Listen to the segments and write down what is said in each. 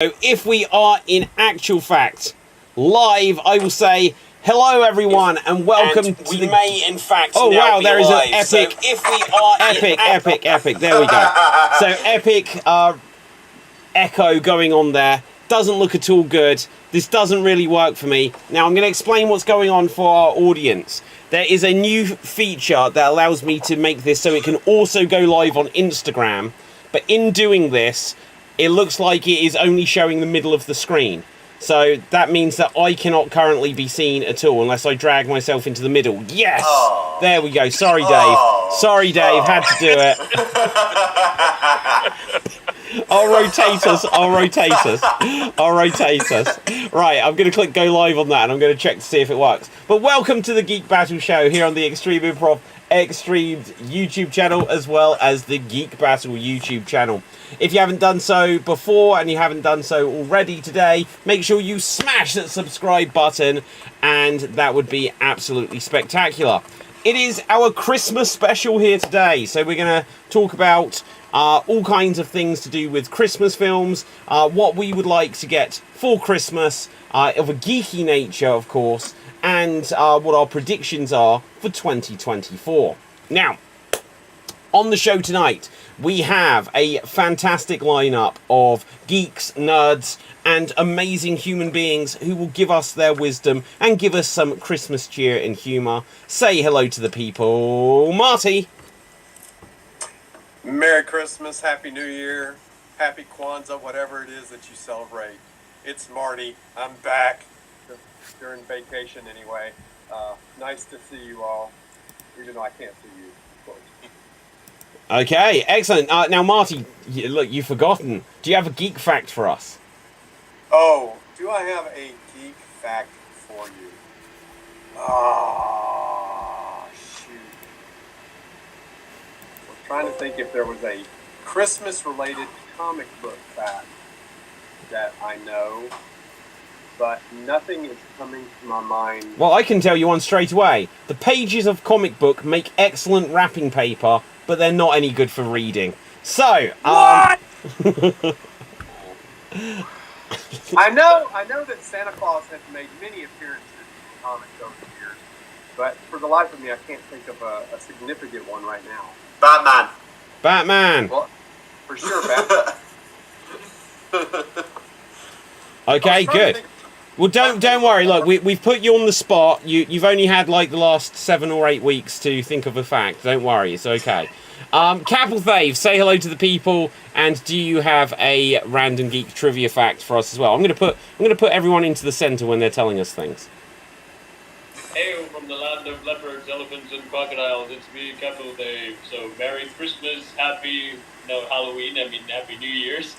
So if we are in actual fact live, I will say hello everyone and welcome and to we the... may in fact Oh now wow, be there is live. an epic, So if we are epic, there we go. So epic echo going on there. Doesn't look at all good. This doesn't really work for me. Now I'm going to explain what's going on for our audience. There is a new feature that allows me to make this so it can also go live on Instagram. But in doing this, it looks like it is only showing the middle of the screen. So that means that I cannot currently be seen at all unless I drag myself into the middle. Yes! Oh. There we go. Sorry, Dave. Oh. Sorry, Dave. Had to do it. I'll rotate us. Right, I'm going to click go live on that and I'm going to check to see if it works. But welcome to the Geek Battle show here on the Extreme Improv Xstreamed YouTube channel as well as the Geek Battle YouTube channel. If you haven't done so before and you haven't done so already today, make sure you smash that subscribe button and that would be absolutely spectacular. It is our Christmas special here today, so we're going to talk about all kinds of things to do with Christmas films, what we would like to get for Christmas, of a geeky nature, of course, and what our predictions are for 2024. Now, on the show tonight, we have a fantastic lineup of geeks, nerds, and amazing human beings who will give us their wisdom and give us some Christmas cheer and humour. Say hello to the people. Marty. Merry Christmas, Happy New Year, Happy Kwanzaa, whatever it is that you celebrate. It's Marty. I'm back during vacation anyway. Nice to see you all, even though I can't see you, of course. Okay, excellent. Now, Marty, look, you've forgotten. Do you have a geek fact for us? Oh, do I have a geek fact for you? Oh, shoot. I'm trying to think if there was a Christmas-related comic book fact that I know, but nothing is coming to my mind. Well, I can tell you one straight away. The pages of comic book make excellent wrapping paper, but they're not any good for reading. So, what? I know that Santa Claus has made many appearances in comics over the years, but for the life of me, I can't think of a significant one right now. Batman. Well, for sure, Batman. Okay, good. Well, don't worry. Look, we've put you on the spot. You've only had like the last 7 or 8 weeks to think of a fact. Don't worry, it's okay. Capital Fave, say hello to the people, and do you have a random geek trivia fact for us as well? I'm gonna put everyone into the center when they're telling us things. Hail from the land of leopards, elephants, and crocodiles. It's me, Capital Dave. So Merry Christmas, Happy New Year's.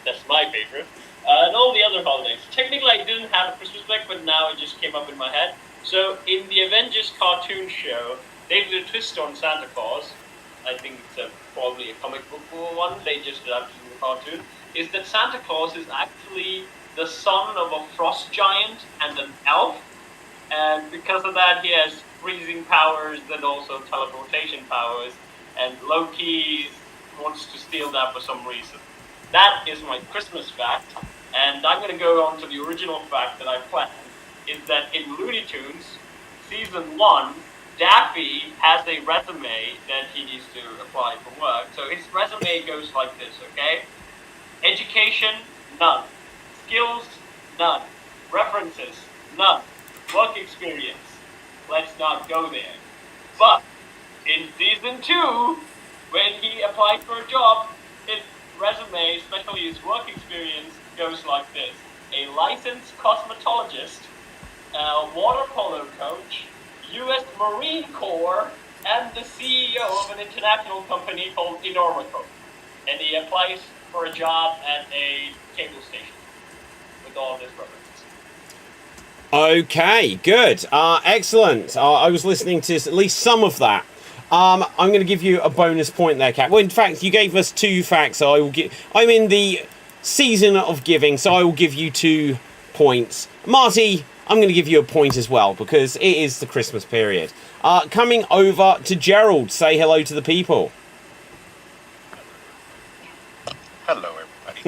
That's my favorite. And all the other holidays. Technically, I didn't have a Christmas fact, but now it just came up in my head. So in the Avengers cartoon show, they did a twist on Santa Claus. I think it's probably a comic book one. They just adapted it in the cartoon. Is that Santa Claus is actually the son of a frost giant and an elf, and because of that, he has freezing powers and also teleportation powers. And Loki wants to steal that for some reason. That is my Christmas fact, and I'm going to go on to the original fact that I planned. Is that in Looney Tunes season 1? Daffy has a resume that he needs to apply for work. So his resume goes like this, okay? Education, none. Skills, none. References, none. Work experience, let's not go there. But in season 2, when he applied for a job, his resume, especially his work experience, goes like this. A licensed cosmetologist, a water polo coach, U.S. Marine Corps, and the CEO of an international company called Enormico. And he applies for a job at a cable station with all of his references. Okay, good. Excellent. I was listening to at least some of that. I'm going to give you a bonus point there, Kat. Well, in fact, you gave us 2 facts, so I will give... I'm in the season of giving, so I will give you 2 points. Marty, I'm going to give you a point as well, because it is the Christmas period. Coming over to Gerald, say hello to the people. Hello, everybody.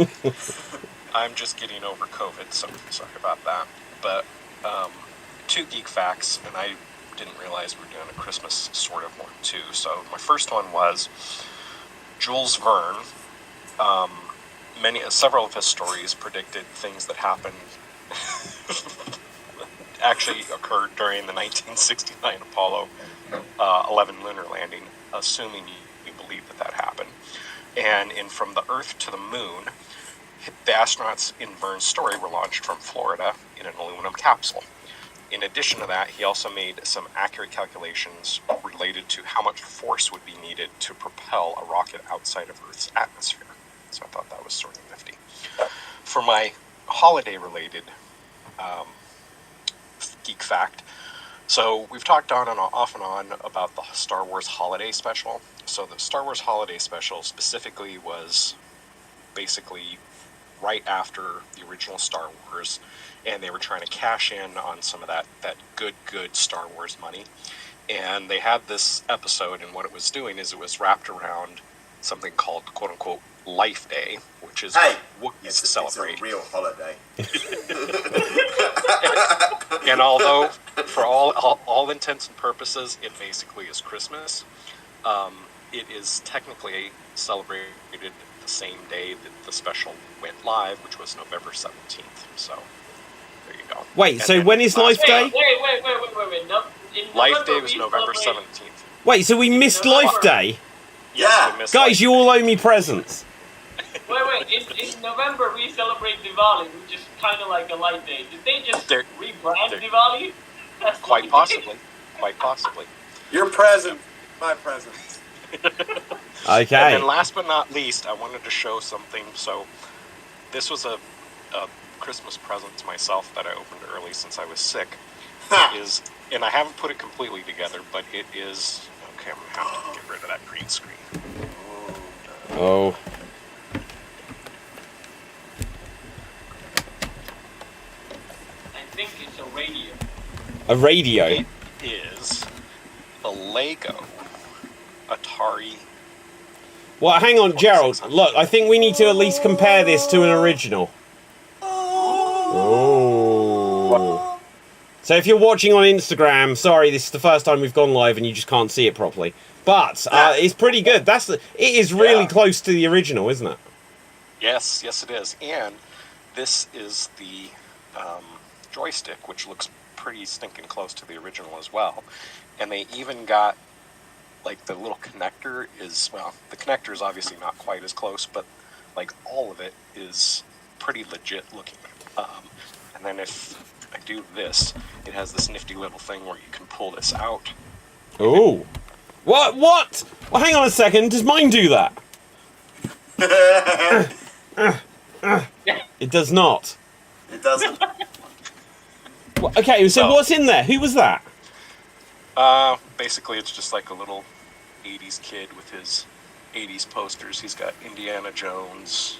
I'm just getting over COVID, so sorry about that. But 2 geek facts, and I didn't realize we were doing a Christmas sort of one too. So my first one was Jules Verne. Several of his stories predicted things that happened actually occurred during the 1969 Apollo 11 lunar landing, assuming you believe that happened. And in From the Earth to the Moon, the astronauts in Verne's story were launched from Florida in an aluminum capsule. In addition to that, he also made some accurate calculations related to how much force would be needed to propel a rocket outside of Earth's atmosphere. So I thought that was sort of nifty. For my holiday-related geek fact, so we've talked off and on about the Star Wars Holiday Special. So the Star Wars Holiday Special specifically was basically right after the original Star Wars, and they were trying to cash in on some of that good Star Wars money. And they had this episode, and what it was doing is it was wrapped around something called quote-unquote Life Day, which is what it's celebrate. It's a real holiday. And although, for all intents and purposes, it basically is Christmas, it is technically celebrated the same day that the special went live, which was November 17th. So, there you go. Wait, And so then when is Life Day? Wait. No, in Life November Day was we November celebrate- 17th. Wait, so we missed Life Day? Yes, Yeah. we missed Guys, Life you all owe me presents. Wait. In November we celebrate Diwali, which is kind of like a light day. Did they just They're- rebrand they're- Diwali? That's Quite what they did. possibly. Quite possibly. Your present, my present. Okay. And then last but not least, I wanted to show something. So this was a Christmas present to myself that I opened early since I was sick. And I haven't put it completely together, but it is... Okay, I'm going to have to get rid of that green screen. Oh. I think it's a radio. A radio? It is the Lego Atari. Well, hang on, Gerald. Look, I think we need to at least compare this to an original. Oh. So if you're watching on Instagram, sorry, this is the first time we've gone live and you just can't see it properly. But it's pretty good. It is really close to the original, isn't it? Yes, it is. And this is the joystick, which looks pretty stinking close to the original as well. And they even got, like, the little connector is, well, the connector is obviously not quite as close, but, like, all of it is pretty legit looking. And then if I do this, it has this nifty little thing where you can pull this out. Oh. What? Well, hang on a second. Does mine do that? It does not. It doesn't. Okay, so what's in there? Who was that? Basically, it's just like a little 80s kid with his 80s posters. He's got Indiana Jones,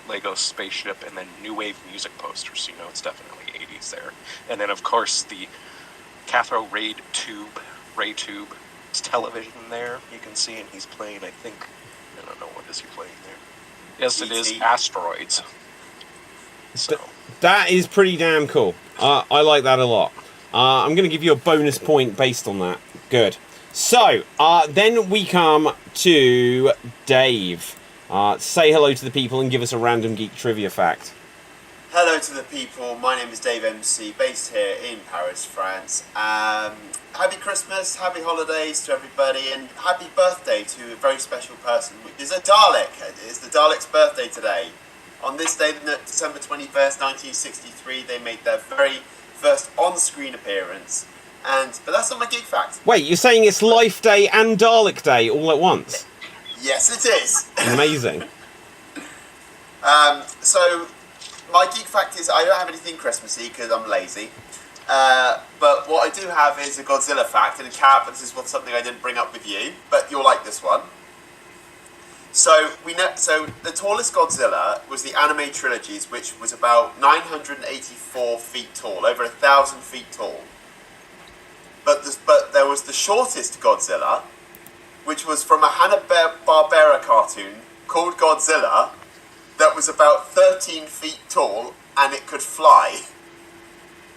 Lego spaceship, and then new wave music posters. So, it's definitely 80s there. And then, of course, the cathode ray tube television there. You can see, and he's playing. I don't know, what is he playing there? Yes, it is Asteroids. So That is pretty damn cool. I like that a lot. I'm going to give you a bonus point based on that. Good. So, then we come to Dave. Say hello to the people and give us a random geek trivia fact. Hello to the people, my name is Dave MC, based here in Paris, France. Happy Christmas, happy holidays to everybody, and happy birthday to a very special person, which is a Dalek. It's the Dalek's birthday today. On this day, December 21st, 1963, they made their very first on-screen appearance. But that's not my geek fact. Wait, you're saying it's Life Day and Dalek Day all at once? Yes, it is. Amazing. So, my geek fact is I don't have anything Christmassy because I'm lazy. But what I do have is a Godzilla fact, and this is something I didn't bring up with you, but you'll like this one. So the tallest Godzilla was the anime trilogies, which was about 984 feet tall, over 1,000 feet tall. But there was the shortest Godzilla, which was from a Hanna-Barbera cartoon called Godzilla that was about 13 feet tall and it could fly?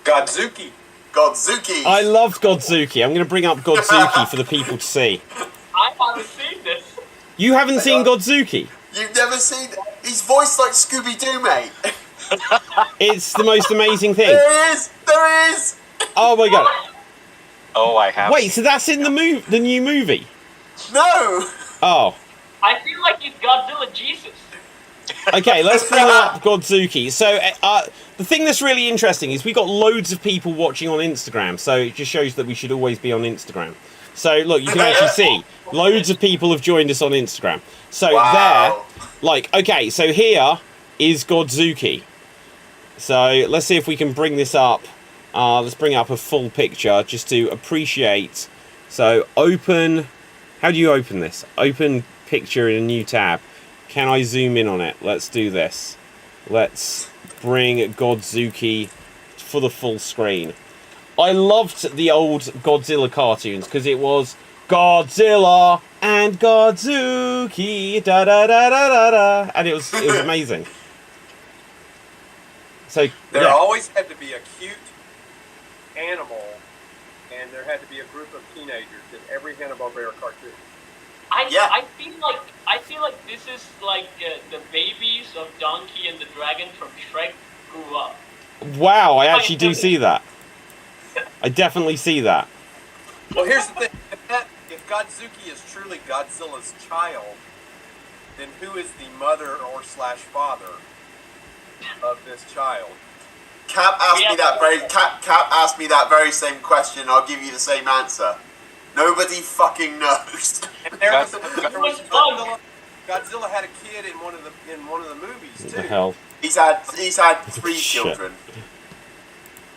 Godzuki. Godzuki! I loved Godzuki. I'm going to bring up Godzuki for the people to see. I haven't seen this. You haven't seen Godzuki? You've never seen... He's voiced like Scooby-Doo, mate. It's the most amazing thing. There he is! There he is! Oh my god. Oh, I have. Wait, so that's in the new movie? No! Oh. I feel like he's Godzilla Jesus. Okay, let's bring up Godzuki. So, the thing that's really interesting is we got loads of people watching on Instagram, so it just shows that we should always be on Instagram. So, look, you can actually see loads of people have joined us on Instagram. So, Wow. there, like, okay, so here is Godzuki. So, let's see if we can bring this up. Let's bring up a full picture just to appreciate. So, open. How do you open this? Open picture in a new tab. Can I zoom in on it? Let's do this. Let's bring Godzuki for the full screen. I loved the old Godzilla cartoons because it was Godzilla and Godzuki, da da da da da da, and it was amazing. So There yeah. always had to be a cute animal, and there had to be a group of teenagers in every Hanna-Barbera cartoon. I feel like this is like the babies of Donkey and the Dragon from Shrek grew up. Wow, I actually do see that. I definitely see that. Well, here's the thing. If Godzuki is truly Godzilla's child, then who is the mother or slash father of this child? Cap asked me that very same question. I'll give you the same answer. Nobody fucking knows. And there was Godzilla had a kid in one of the movies What too. the hell? He's had 3 Shit. children.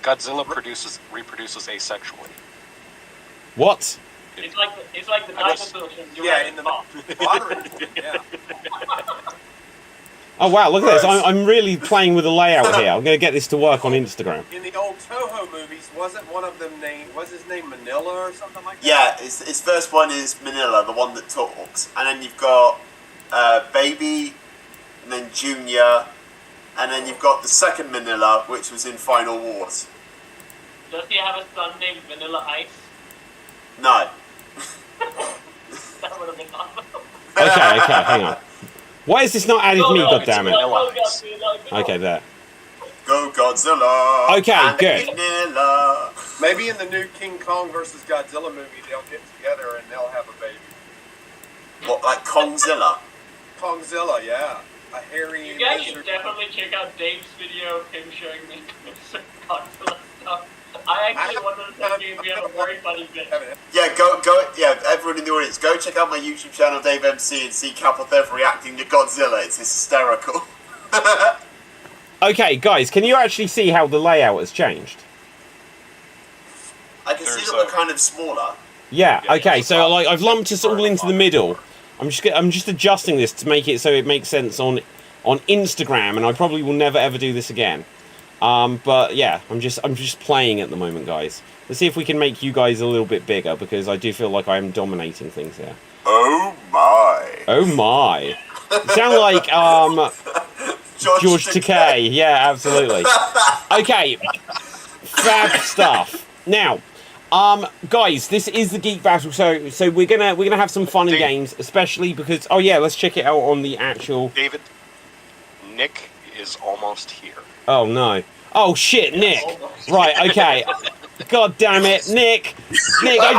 Godzilla reproduces asexually. What? It's like the dinosaurs from Jurassic Yeah, in the Park. modern. Yeah. Oh wow, look at this. Gross. I'm really playing with the layout here. I'm going to get this to work on Instagram. In the old Toho movies, wasn't one of them named? Was his name Manila or something like that? Yeah, his first one is Manila, the one that talks, and then you've got Baby, and then Junior, and then you've got the second Manila, which was in Final Wars. Does he have a son named Vanilla Ice? No. That would have been awesome. Okay, hang on. Why has this not added me, goddammit? Goddammit. Okay, there. Go Godzilla. Okay, and good. Manila. Maybe in the new King Kong versus Godzilla movie, they'll get together and they'll have a baby. What, like Kongzilla? Kongzilla, yeah. A hairy You guys should lizard. definitely check out Dave's video of him showing me some Godzilla stuff. I actually wanted to tell you we have a very funny bit. Yeah, yeah, everyone in the audience, go check out my YouTube channel, Dave MC, and see Caplethev reacting to Godzilla. It's hysterical. Okay, guys, can you actually see how the layout has changed? I can see There's that we're kind of smaller. Yeah. Okay, so like I've lumped us all into the middle. I'm just adjusting this to make it so it makes sense on Instagram, and I probably will never ever do this again. But yeah, I'm just playing at the moment, guys. Let's see if we can make you guys a little bit bigger, because I do feel like I am dominating things here. Oh my. Oh my! You sound like George Takei. Yeah, absolutely. Okay, fab stuff. Now, guys, this is the Geek Battle, so we're gonna have some fun and games, especially because let's check it out on the actual. David, Nick is almost here. Oh no! Oh shit, Nick! Right, okay. God damn it, Nick! Nick, I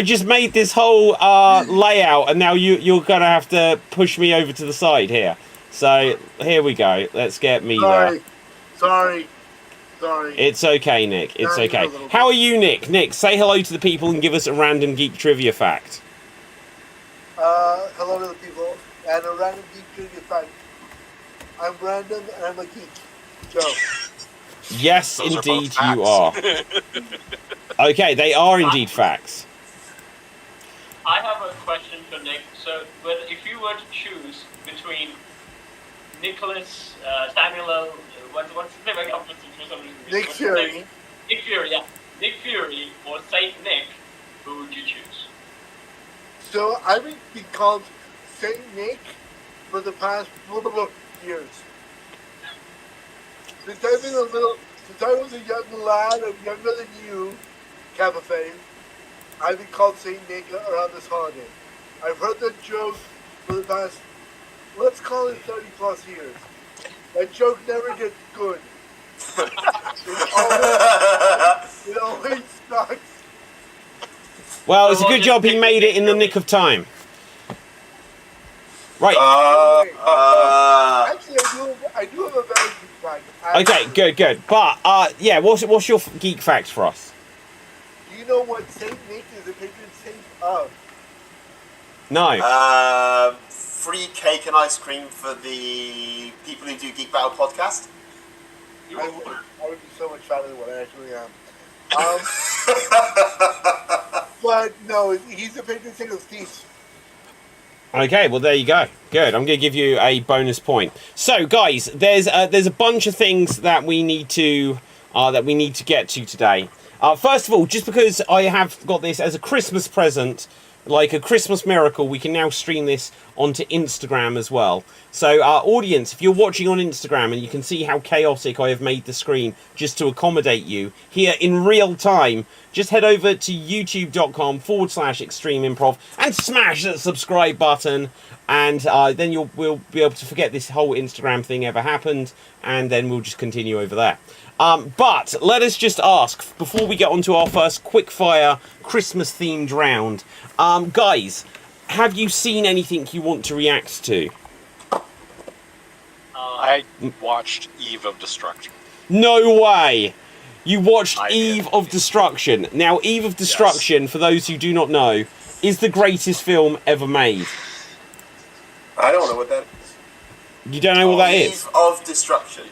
just made this whole layout, and now you're gonna have to push me over to the side here. So here we go. Let's get me there. Sorry. It's okay, Nick. It's okay. How are you, Nick? Nick, say hello to the people and give us a random geek trivia fact. Hello to the people, and a random geek trivia fact. I'm random, and I'm a geek. Joe. Yes, Those indeed are you both are. Okay, they are indeed facts. I have a question for Nick. So, if you were to choose between Nicholas, Samuel L. What's his name? I can't put for some reason. Nick What's his Fury. name? Nick Fury, yeah. Nick Fury or Saint Nick, who would you choose? So I've been called Saint Nick for the past years. Since I was a young lad, I'm younger than you, Kappa Fame, I've been called Saint Nick around this holiday. I've heard that joke for the past, let's call it 30 plus years. That joke never gets good. It always sucks. Well, it's a good job he made it in the nick of time. Right. Actually, I do have a very good fact. Okay, good. But, yeah, what's your geek facts for us? Do you know what Saint Nick is a patron saint of? No. Free cake and ice cream for the people who do Geek Battle podcast. I would be so much fatter than what I actually am. But no, he's a patron saint of thieves. Okay, well there you go. Good. I'm going to give you a bonus point. So, guys, there's a bunch of things that we need to get to today. First of all, just because I have got this as a Christmas present, like a Christmas miracle, we can now stream this onto Instagram as well. So, audience, if you're watching on Instagram and you can see how chaotic I have made the screen just to accommodate you here in real time, just head over to youtube.com/Xstreamed and smash that subscribe button, and then we'll be able to forget this whole Instagram thing ever happened, and then we'll just continue over there. But let us just ask, before we get on to our first quick-fire Christmas-themed round, guys, have you seen anything you want to react to? I watched Eve of Destruction. No way! You watched Eve of Destruction. Now, Eve of Destruction, for those who do not know, is the greatest film ever made. I don't know what that is. You don't know what that is? Eve of Destruction.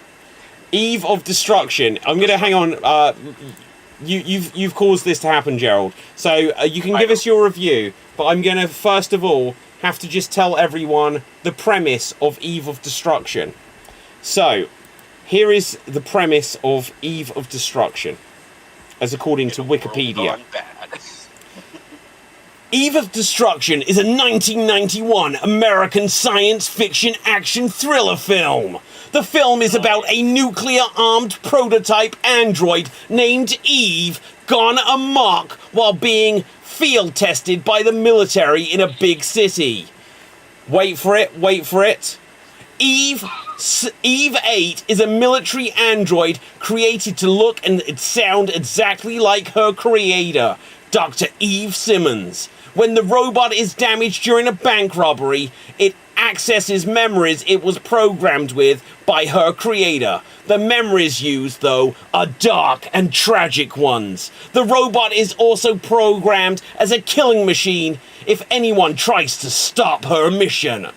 Eve of Destruction. I'm going to hang on. You've caused this to happen, Gerald. So you can give us your review, but I'm going to first of all have to just tell everyone the premise of Eve of Destruction. So here is the premise of Eve of Destruction, as according to Wikipedia. Eve of Destruction is a 1991 American science fiction action thriller film. The film is about a nuclear-armed prototype android named Eve gone amok while being field-tested by the military in a big city. Wait for it. Eve 8 is a military android created to look and sound exactly like her creator, Dr. Eve Simmons. When the robot is damaged during a bank robbery, it accesses memories it was programmed with by her creator. The memories used, though, are dark and tragic ones. The robot is also programmed as a killing machine if anyone tries to stop her mission.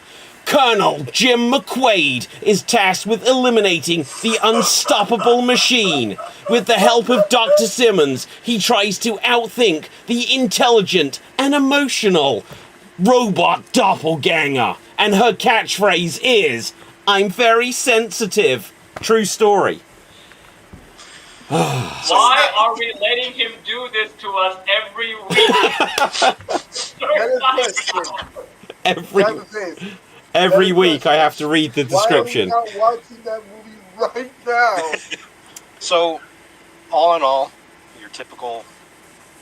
Colonel Jim McQuaid is tasked with eliminating the unstoppable machine. With the help of Dr. Simmons, he tries to outthink the intelligent and emotional robot doppelganger. And her catchphrase is, "I'm very sensitive." True story. Why are we letting him do this to us every week? Every week I have to read the description. Why are we not watching that movie right now? So, all in all, your typical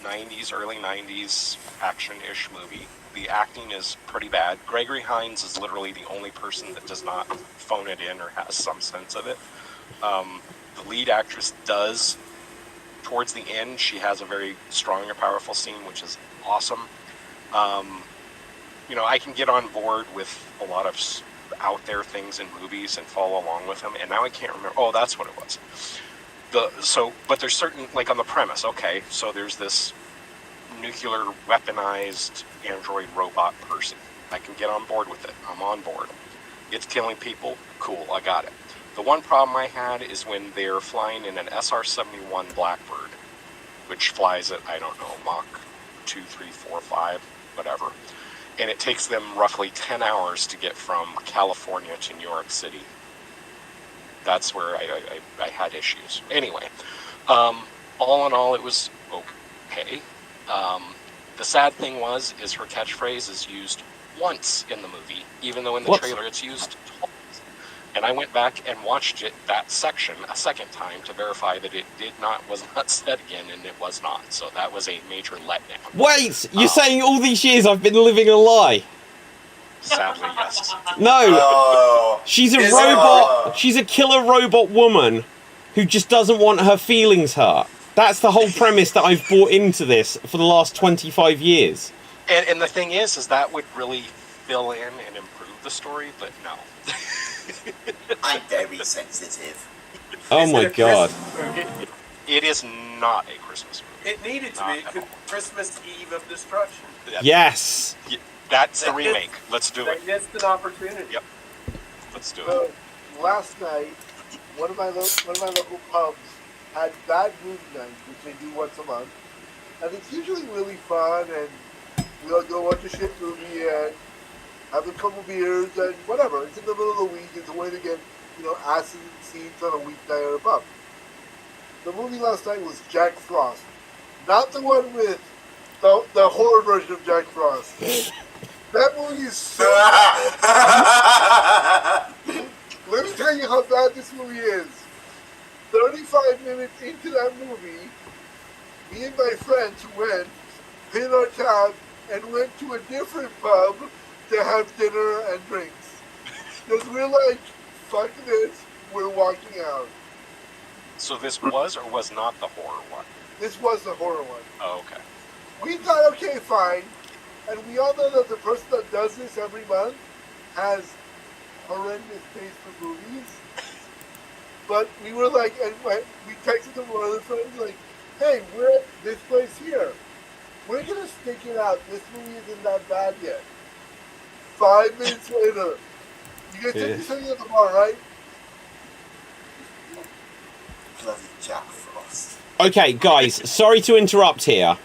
90s, early 90s action-ish movie. The acting is pretty bad. Gregory Hines is literally the only person that does not phone it in or has some sense of it. The lead actress does. Towards the end, she has a very strong and powerful scene, which is awesome. I can get on board with a lot of out there things in movies and follow along with them, and now I can't remember. Oh, that's what it was. But there's certain, like on the premise, okay, so there's this nuclear weaponized android robot person. I can get on board with it. I'm on board. It's killing people. Cool, I got it. The one problem I had is when they're flying in an SR-71 Blackbird, which flies at, I don't know, Mach 2, 3, 4, 5, whatever. And it takes them roughly 10 hours to get from California to New York City. That's where I had issues. Anyway, all in all, it was okay. The sad thing is her catchphrase is used once in the movie, even though in the What? trailer it's used twice. And I went back and watched that section a second time to verify that it was not said again, and it was not. So that was a major letdown. Wait, you're saying all these years I've been living a lie? Sadly, yes. No, Oh. she's a Is it? robot. She's a killer robot woman who just doesn't want her feelings hurt. That's the whole premise that I've brought into this for the last 25 years. And the thing is that would really fill in and improve the story, but no. I'm very sensitive. Oh Is my it a god. Christmas movie? It is not a Christmas movie. It needed to Not be. It at could all. Christmas Eve of Destruction. Yes. That's the remake. Let's do it. They missed an opportunity. Yep. Let's do So it. last night, one of my local pubs had bad movie night, which they do once a month, and it's usually really fun. And we all go watch a shit movie and have a couple beers and whatever. It's in the middle of the week. It's a way to get acid scenes on a weeknight at a pub. The movie last night was Jack Frost, not the one with the horror version of Jack Frost. That movie is so. Let me tell you how bad this movie is. 35 minutes into that movie, me and my friends went, paid our tab, and went to a different pub to have dinner and drinks. Because we're like, fuck this, we're walking out. So this was or was not the horror one? This was the horror one. Oh, okay. We thought, okay, fine. And we all know that the person that does this every month has horrendous taste for movies. But we were like, and we texted them one of the friends, like, hey, we're at this place here. We're going to stick it out. This movie isn't that bad yet. 5 minutes later, you guys take something at the bar, right? Bloody Jack Frost. Okay, guys, sorry to interrupt here.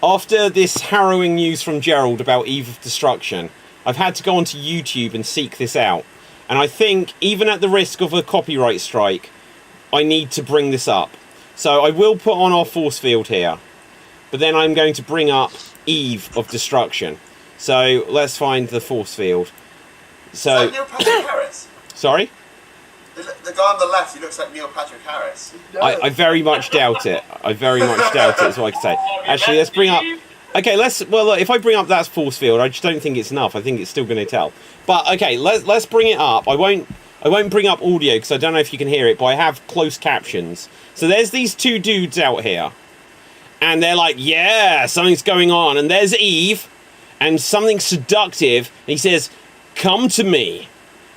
After this harrowing news from Gerald about Eve of Destruction, I've had to go onto YouTube and seek this out. And I think, even at the risk of a copyright strike, I need to bring this up. So I will put on our force field here. But then I'm going to bring up Eve of Destruction. So let's find the force field. So, Is that Neil Patrick Harris? sorry? The guy on the left, he looks like Neil Patrick Harris. I very much doubt it. I very much doubt it, is what I can say. Actually, let's bring up... Okay, well, look, if I bring up that force field, I just don't think it's enough. I think it's still going to tell. But, okay, let's bring it up. I won't bring up audio, because I don't know if you can hear it, but I have closed captions. So there's these two dudes out here. And they're like, yeah, something's going on. And there's Eve, and something seductive. And he says, come to me.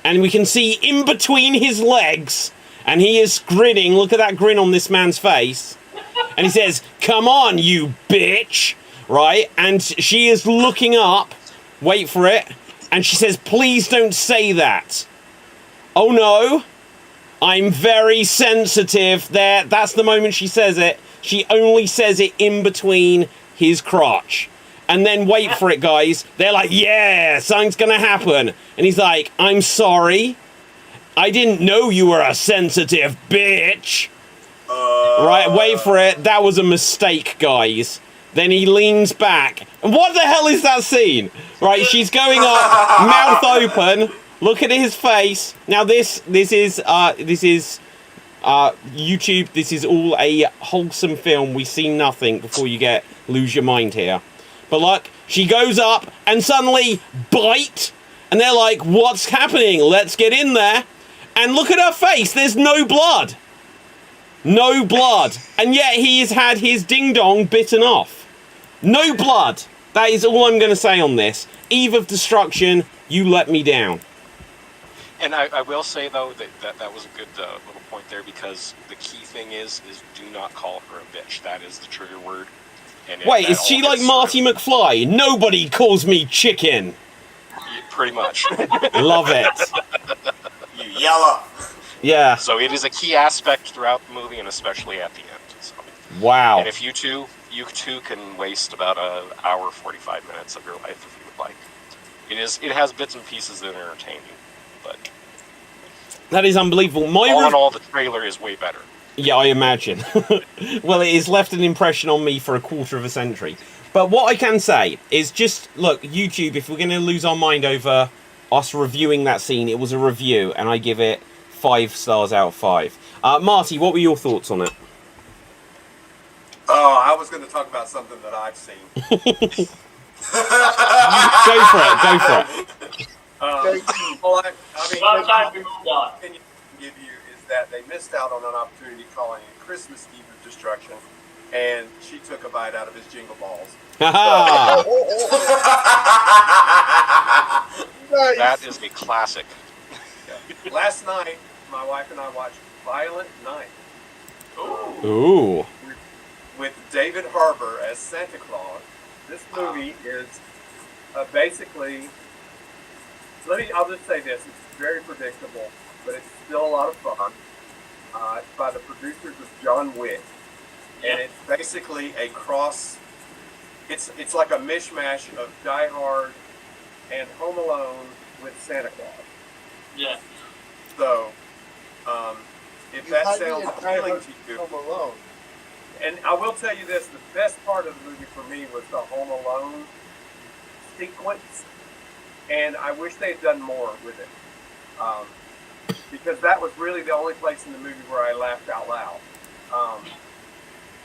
And we can see in between his legs, and he is grinning. Look at that grin on this man's face. And he says, come on, you bitch. Right? And she is looking up. Wait for it. And she says, please don't say that. Oh no. I'm very sensitive. There. That's the moment she says it. She only says it in between his crotch. And then wait for it, guys. They're like, yeah, something's gonna happen. And he's like, I'm sorry. I didn't know you were a sensitive bitch. Right, wait for it. That was a mistake, guys. Then he leans back. And what the hell is that scene? Right, she's going up, mouth open. Look at his face. Now this is YouTube. This is all a wholesome film. We see nothing before you lose your mind here. But look, she goes up and suddenly bite. And they're like, what's happening? Let's get in there. And look at her face. There's no blood. No blood. And yet he has had his ding-dong bitten off. No blood. That is all I'm going to say on this. Eve of Destruction, you let me down. And I will say, though, that was a good little point there, because the key thing is do not call her a bitch. That is the trigger word. And wait, is she like Marty McFly? Nobody calls me chicken. Yeah, pretty much. Love it. You yeller. Yeah. So it is a key aspect throughout the movie, and especially at the end. So. Wow. And if you two can waste about an hour, 45 minutes of your life if you would like. It has bits and pieces that are entertaining, but that is unbelievable. All in all, the trailer is way better. Yeah, I imagine. Well, it has left an impression on me for a quarter of a century. But what I can say is just, look, YouTube, if we're going to lose our mind over us reviewing that scene, it was a review, and I give it 5 stars out of 5. Marty, what were your thoughts on it? Oh, I was going to talk about something that I've seen. Go for it. Well, I mean, About time we moved on. the opinion I can give you is that they missed out on an opportunity calling it Christmas Eve of Destruction, and she took a bite out of his jingle balls. Haha. Nice. That is a classic. Last night, my wife and I watched Violent Night Ooh. with David Harbour as Santa Claus. This movie is basically, I'll just say this, it's very predictable, but it's still a lot of fun. It's by the producers of John Wick, and it's basically a cross, it's like a mishmash of Die Hard and Home Alone with Santa Claus. Yeah. So, if You that had me sounds at appealing Home to you, Alone. and I will tell you this, the best part of the movie for me was the Home Alone sequence, and I wish they had done more with it, because that was really the only place in the movie where I laughed out loud.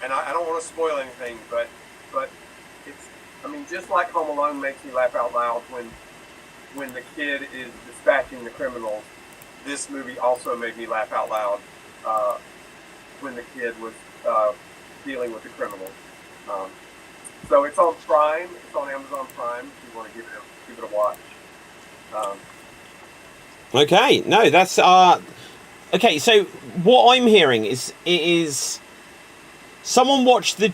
And I don't want to spoil anything, but it's, I mean, just like Home Alone makes me laugh out loud when the kid is dispatching the criminals, this movie also made me laugh out loud when the kid was dealing with the criminals. So it's on Prime. It's on Amazon Prime. If you want to give it a watch. Okay, no, that's okay. So what I'm hearing is someone watched the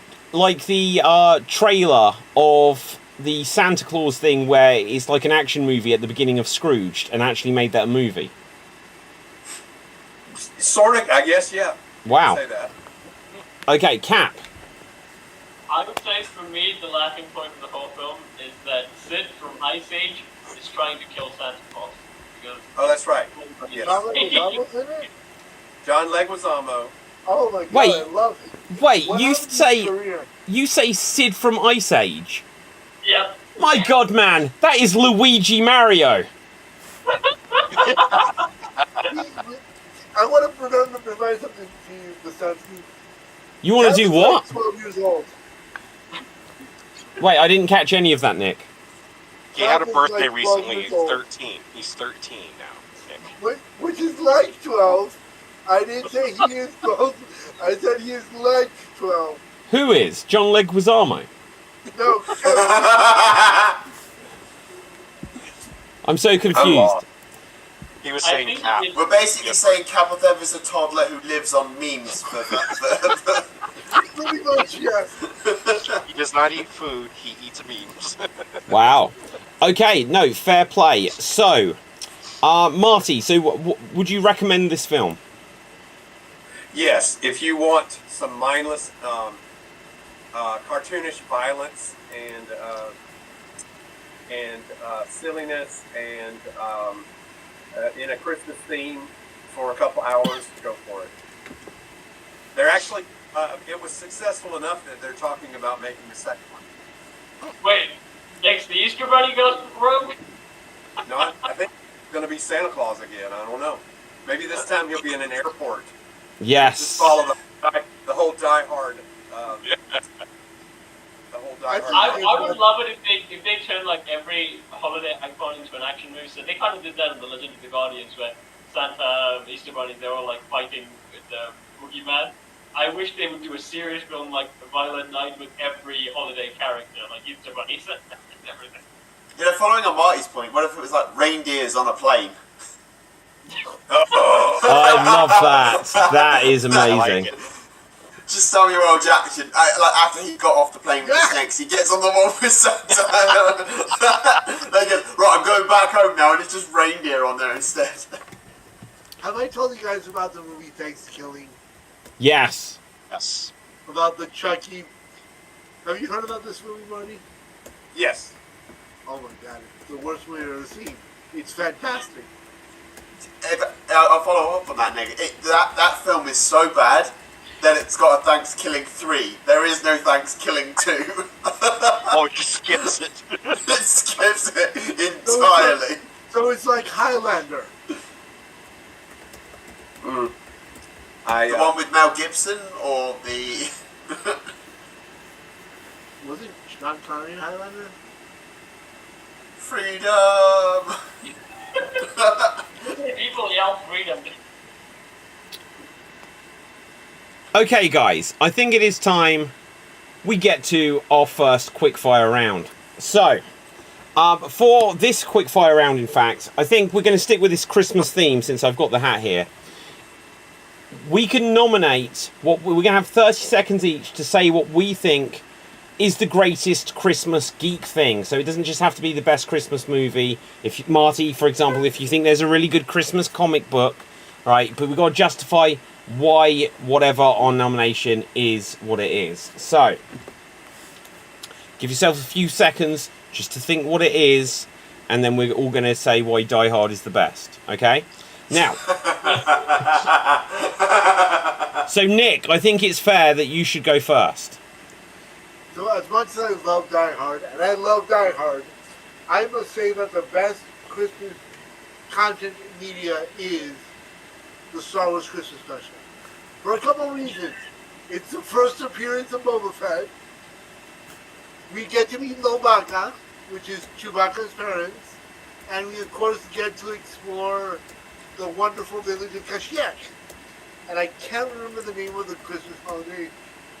trailer of the Santa Claus thing where it's like an action movie at the beginning of Scrooged and actually made that a movie. Sort of, I guess, yeah. Wow. Say that. Okay, Cap. I would say for me, the laughing point of the whole film is that Sid from Ice Age is trying to kill Santa Claus. Because Oh, that's right. Yes. John Leguizamo's in it? John Leguizamo. Oh my god, Wait. I love it. Wait, What you happened to his say career? Sid from Ice Age? yeah. My God, man, that is Luigi Mario. I want to remember to provide something to you, Basanti. You want to do what? 12 years old. Wait, I didn't catch any of that, Nick. He had a That was birthday like 12 recently. years He's old. 13. He's 13 now, Nick. Which is like 12. I didn't say he is 12. I said he is like 12. Who is John Leguizamo? No, I'm so I'm confused. lost. He was I saying think cap. it- We're basically saying Capeldev is a toddler who lives on memes for pretty much, yes. He does not eat food. He eats memes. Wow. Okay, no, fair play. So, Marty, so would you recommend this film? Yes, if you want some mindless, cartoonish violence and silliness and in a Christmas theme for a couple hours, go for it. They're actually, it was successful enough that they're talking about making the second one. Wait, next the Easter Bunny goes rogue? No, I think it's going to be Santa Claus again. I don't know. Maybe this time he'll be in an airport. Just Yes. follow the whole Die Hard. The whole Die I Hard. I would love it if they turned like every holiday icon into an action movie. So they kind of did that in The Legend of the Guardians, where Santa, Easter Bunny, they were like fighting with the Boogeyman. I wish they would do a serious film like A Violent Night with every holiday character, like Easter Bunnies and everything. You know, following on Marty's point, what if it was like reindeers on a plane? I love that. That is I like amazing. it. Just Samuel L. Jackson, like after he got off the plane with the snakes, he gets on the one with Santa. They go, right, I'm going back home now, and it's just reindeer on there instead. Have I told you guys about the movie Thanksgiving? Yes. Yes. About the Chucky? Have you heard about this movie, Marty? Yes. Oh my god, it's the worst movie I've ever seen. It's fantastic. I'll follow up on that, Nick. That film is so bad that it's got a Thanksgiving 3. There is no Thanksgiving 2. Oh, it just skips it. It skips it entirely. So it's like Highlander. Mm. The one with Mel Gibson or the... Wasn't Sean Connery in Highlander? Freedom! People yell freedom. Okay, guys, I think it is time we get to our first quickfire round. So, for this quickfire round, in fact, I think we're going to stick with this Christmas theme since I've got the hat here. We can nominate what we're going to have 30 seconds each to say what we think is the greatest Christmas geek thing. So it doesn't just have to be the best Christmas movie. If Marty, for example, if you think there's a really good Christmas comic book, right? But we've got to justify why whatever our nomination is what it is. So give yourself a few seconds just to think what it is, and then we're all going to say why Die Hard is the best. Okay? Now, so Nick, I think it's fair that you should go first. So as much as I love Die Hard, and I love Die Hard, I must say that the best Christmas content media is the Star Wars Christmas special. For a couple of reasons. It's the first appearance of Boba Fett. We get to meet Lobaka, which is Chewbacca's parents, and we of course get to explore the wonderful village of Kashyyyk. And I can't remember the name of the Christmas holiday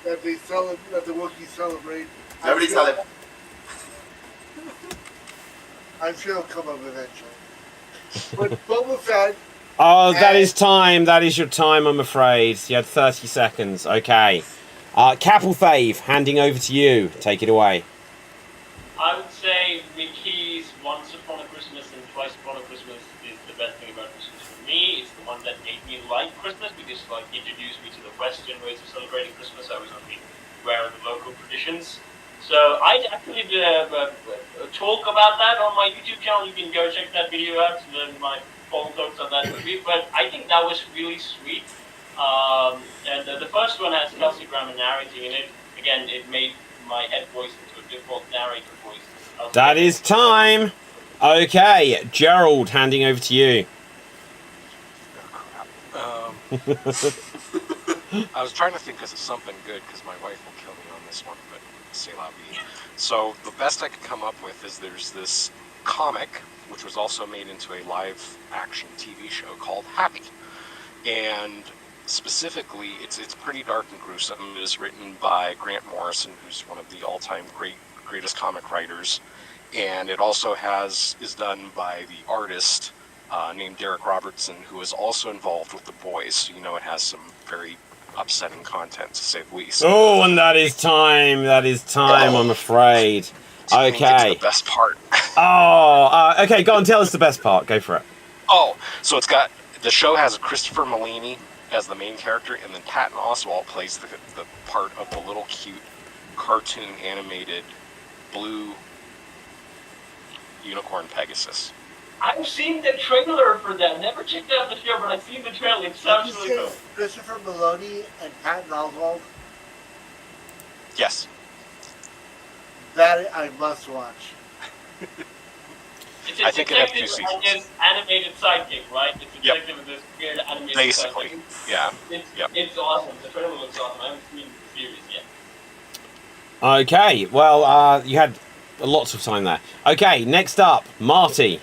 that they celebrate, that the Wookiees celebrate. Nobody tell him. I'm sure it'll come up eventually. But Boba Fett. Oh, that is time. That is your time, I'm afraid. You had 30 seconds. Okay. Capelthave, handing over to you. Take it away. I would say Mickey's Once Upon a Christmas and Twice Upon a Christmas is the best thing about Christmas for me. It's the one that made me like Christmas because it introduced me to the Western ways of celebrating Christmas. I was only aware of the local traditions. So I actually did a talk about that on my YouTube channel. You can go check that video out. My full thoughts on that movie. But I think that was really sweet. And the first one has Kelsey Grammer narrating in it. Again, it made my head voice into a default narrator voice. That is time. Okay, Gerald, handing over to you. I was trying to think of something good because my wife will kill me on this one, but c'est la vie. So the best I could come up with is there's this comic, which was also made into a live action TV show called Happy. And specifically, it's pretty dark and gruesome. It is written by Grant Morrison, who's one of the all-time greatest comic writers. And it also is done by the artist named Derek Robertson, who is also involved with The Boys. So, it has some very upsetting content, to say the least. Oh, and that is time. That is time, I'm afraid. Okay. The best part. Okay, go on, tell us the best part. Go for it. Oh, so the show has Christopher Melini as the main character, and then Patton Oswalt plays the part of the little cute cartoon animated blue unicorn Pegasus. I've seen the trailer for that. Never checked out the show, but I've seen the trailer. It sounds really cool. Christopher Meloni and Patton Oswalt. Yes. That I must watch. It's a detective and his animated sidekick, right? It's a detective with this weird animated Basically, sidekick. yeah. It's awesome. The trailer looks awesome. I haven't seen the series yet. Okay, well, you had lots of time there. Okay, next up, Marty.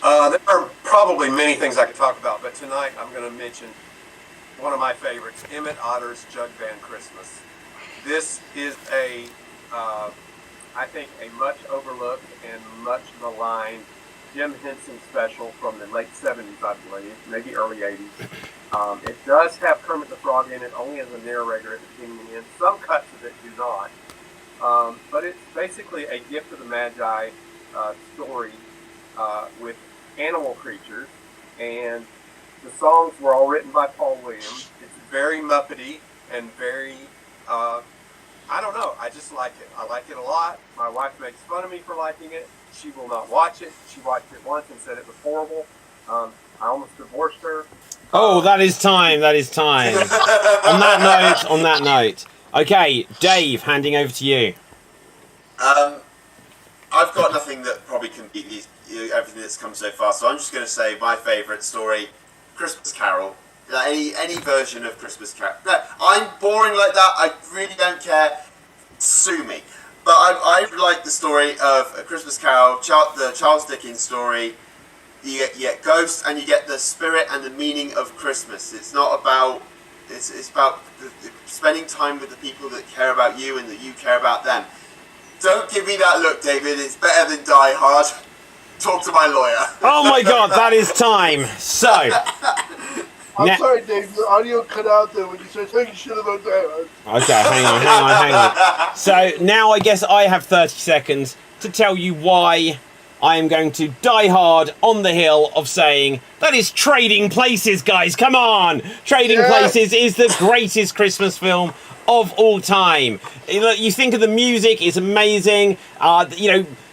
There are probably many things I could talk about, but tonight I'm going to mention one of my favorites, Emmett Otter's Jug Band Christmas. This is I think, a much overlooked and much maligned Jim Henson special from the late 70s, I believe, maybe early 80s. It does have Kermit the Frog in it, only as a narrator at the beginning and end. Some cuts of it do not. But it's basically a Gift of the Magi story with animal creatures, and the songs were all written by Paul Williams. It's very Muppety and very, I don't know, I just like it. I like it a lot. My wife makes fun of me for liking it. She will not watch it. She watched it once and said it was horrible. I almost divorced her. Oh, that is time. That is time. On that note. Okay, Dave, handing over to you. I've got nothing that probably can beat everything that's come so far, so I'm just going to say my favourite story, Christmas Carol. Any version of Christmas Carol. I'm boring like that, I really don't care. Sue me. But I like the story of A Christmas Carol, the Charles Dickens story. You get ghosts and you get the spirit and the meaning of Christmas. It's not about... It's about spending time with the people that care about you and that you care about them. Don't give me that look, David. It's better than Die Hard. Talk to my lawyer. Oh my God, that is time. So, I'm sorry, Dave. The audio cut out there when you started talking shit about Die Hard. okay, hang on. So now I guess I have 30 seconds to tell you why I am going to die hard on the hill of saying that is Trading Places, guys. Come on, Trading Places is the greatest Christmas film of all time. You think of the music; it's amazing.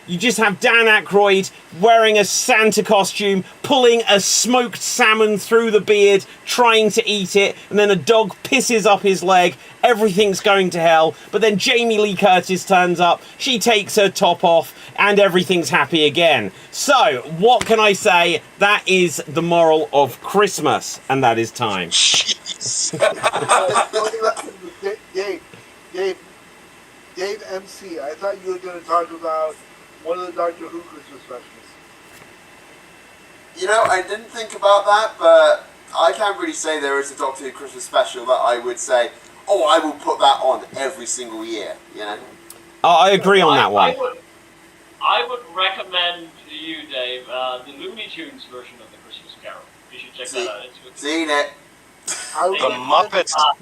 You just have Dan Aykroyd wearing a Santa costume, pulling a smoked salmon through the beard, trying to eat it, and then a dog pisses up his leg. Everything's going to hell. But then Jamie Lee Curtis turns up, she takes her top off, and everything's happy again. So, what can I say? That is the moral of Christmas, and that is time. Dave MC, I thought you were going to talk about one of the Doctor Who Christmas specials. You know, I didn't think about that, but I can't really say there is a Doctor Who Christmas special that I would say, oh, I will put that on every single year, you know? I agree on that one. I would recommend to you, Dave, the Looney Tunes version of the Christmas Carol. You should check that out. It's good. Seen it. The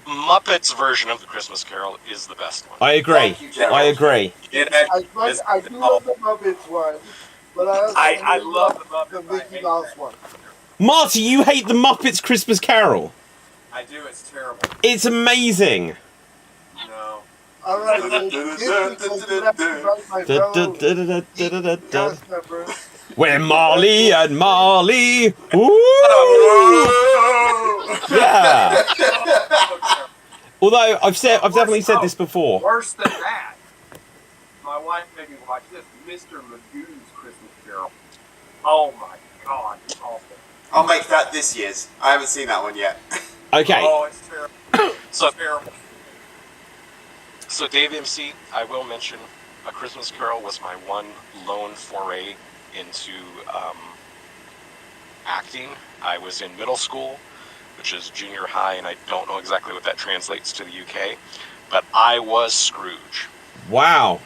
Muppets version of the Christmas Carol is the best one. I agree. I agree. I do love the Muppets one, but I love the Mickey Mouse one. Marty, you hate the Muppets Christmas Carol? I do. It's terrible. It's amazing. No. All right, We're Marley and Marley. Ooh. Yeah. Although I've definitely said this before. Worse than that, my wife made me watch this Mr. Magoo's Christmas Carol. Oh my God, it's awful. I'll make that this year's. I haven't seen that one yet. Okay. Oh, it's terrible. It's terrible. So Dave MC, I will mention A Christmas Carol was my one lone foray into acting. I was in middle school, which is junior high, and I don't know exactly what that translates to the UK, but I was Scrooge. Wow.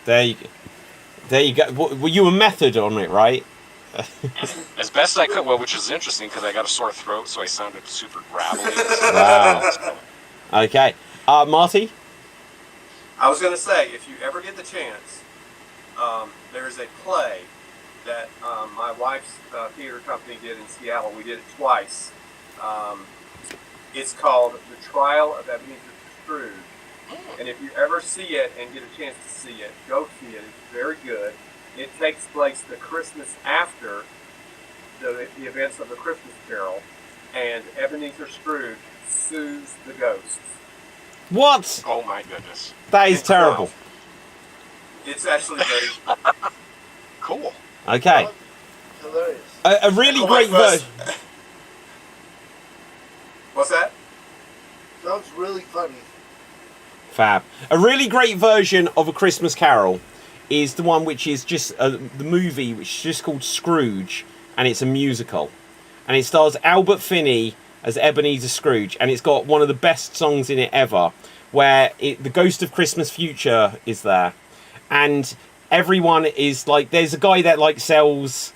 There you go. Were you a method on it, right? As best I could, well, which is interesting because I got a sore throat, so I sounded super gravelly. Wow. Okay. Marty? I was going to say, if you ever get the chance, there's a play that my wife's theater company did in Seattle. We did it twice. It's called The Trial of Ebenezer Scrooge. And if you ever see it and get a chance to see it, go see it. It's very good. It takes place the Christmas after the events of the Christmas Carol, and Ebenezer Scrooge sues the ghosts. What? Oh my goodness. That is terrible. It's actually very cool. Okay. Hilarious. A really great version. What's that? Sounds really funny. Fab. A really great version of A Christmas Carol is the one which is just the movie, which is just called Scrooge, and it's a musical. And it stars Albert Finney as Ebenezer Scrooge, and it's got one of the best songs in it ever, where the Ghost of Christmas Future is there. And everyone is like, there's a guy that like sells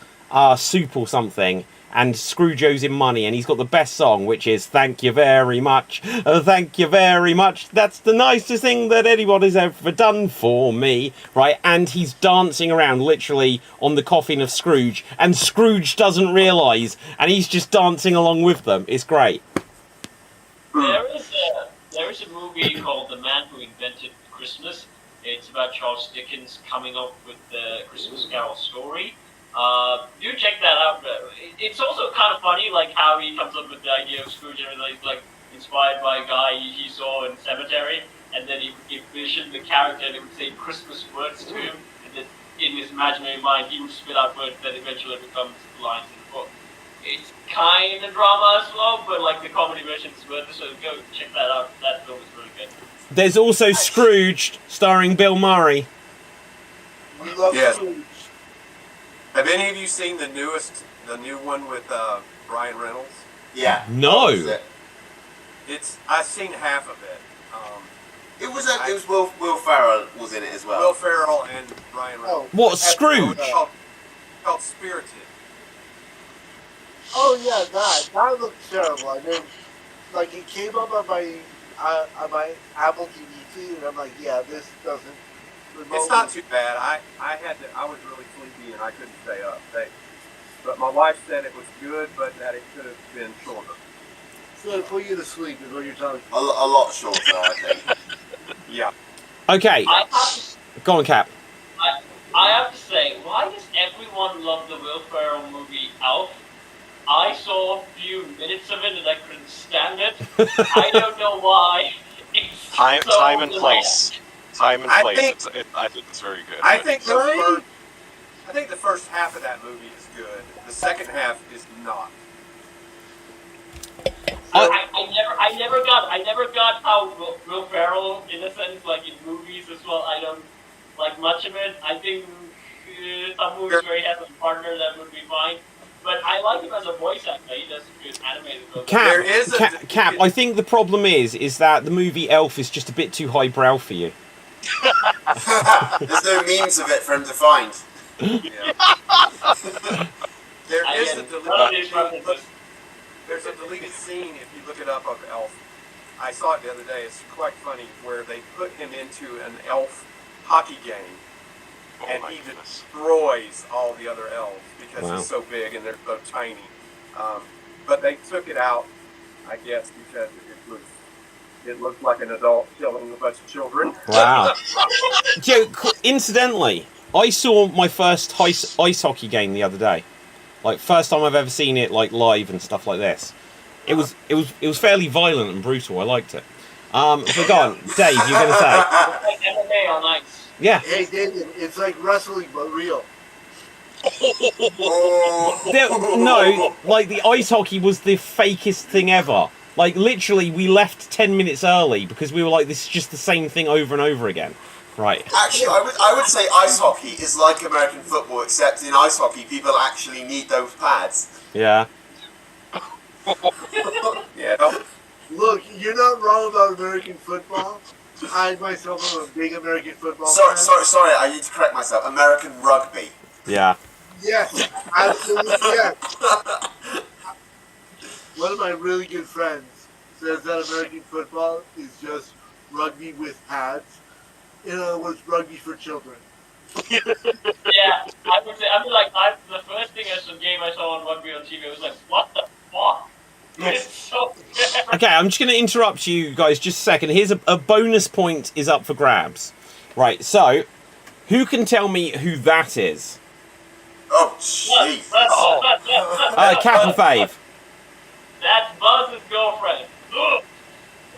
soup or something, and Scrooge owes him money, and he's got the best song, which is "Thank you very much, thank you very much, that's the nicest thing that anyone has ever done for me," right? And he's dancing around literally on the coffin of Scrooge, and Scrooge doesn't realise, and he's just dancing along with them. It's great. There is a movie called The Man Who Invented Christmas. It's about Charles Dickens coming up with the Christmas Carol story. Do check that out. It's also kind of funny, like how he comes up with the idea of Scrooge and everything. Like inspired by a guy he saw in Cemetery, and then he envisioned the character and he would say Christmas words to him, and then in his imaginary mind he would spit out words that eventually becomes lines in the book. It's kind of drama as well, but like the comedy version is worth it, so go check that out. That film is really good. There's also Scrooged, starring Bill Murray. We love Yes. Scrooge. Have any of you seen the new one with Ryan Reynolds? Yeah. No. That was it. I've seen half of it. It was Will Ferrell was in it as well. Will Ferrell and Ryan Reynolds. What, Scrooge? Called Spirited. Oh yeah, that looked terrible. I mean, like it came up on my Apple TV feed, and I'm like, yeah, this doesn't. It's not too bad. I was really sleepy and I couldn't stay up. But my wife said it was good, but that it could have been shorter. It's gonna put you to sleep, is what you're telling me. A lot shorter, I think. Yeah. Okay, I have to, go on, Cap. I have to say, why does everyone love the Will Ferrell movie Elf? I saw a few minutes of it and I couldn't stand it. I don't know why. It's Time and long. place. Time and I place. think- I think it's very good. I think the first half of that movie is good. The second half is not. I never got how Will Ferrell, in a sense, like in movies as well. I don't like much of it. I think some movies where he has a partner that would be fine. But I like him as a voice actor. He does good animated films. There is a- Cap, I think the problem is that the movie Elf is just a bit too highbrow for you. There's no memes of it for him to find. Yeah. There is a there's a deleted scene, if you look it up, of Elf. I saw it the other day. It's quite funny, where they put him into an elf hockey game, Oh and my he goodness. destroys all the other elves because Wow. he's so big and they're so tiny. But they took it out, I guess, because it looked like an adult killing a bunch of children. Wow. Joe, incidentally, I saw my first ice hockey game the other day. Like, first time I've ever seen it like live and stuff like this. It was fairly violent and brutal. I liked it. But go on, Dave, you're gonna say? Like MMA on ice. Yeah. Hey David, it's like wrestling but real. No, like the ice hockey was the fakest thing ever. Like literally, we left 10 minutes early because we were like, this is just the same thing over and over again. Right. Actually, I would say ice hockey is like American football, except in ice hockey, people actually need those pads. Yeah. Yeah. Look, you're not wrong about American football. I myself am a big American football Sorry, fan. sorry, I need to correct myself. American rugby. Yeah. Yes, absolutely yes. One of my really good friends says that American football is just rugby with pads. In other words, rugby for children. Yeah, I would say. The first thing game I saw on rugby on TV, I was like, what the fuck? It's so bad. Okay, I'm just going to interrupt you guys just a second. Here's a bonus point is up for grabs. Right, so, who can tell me who that is? Oh, jeez. Cap and Fave. That's Buzz's girlfriend. Ugh.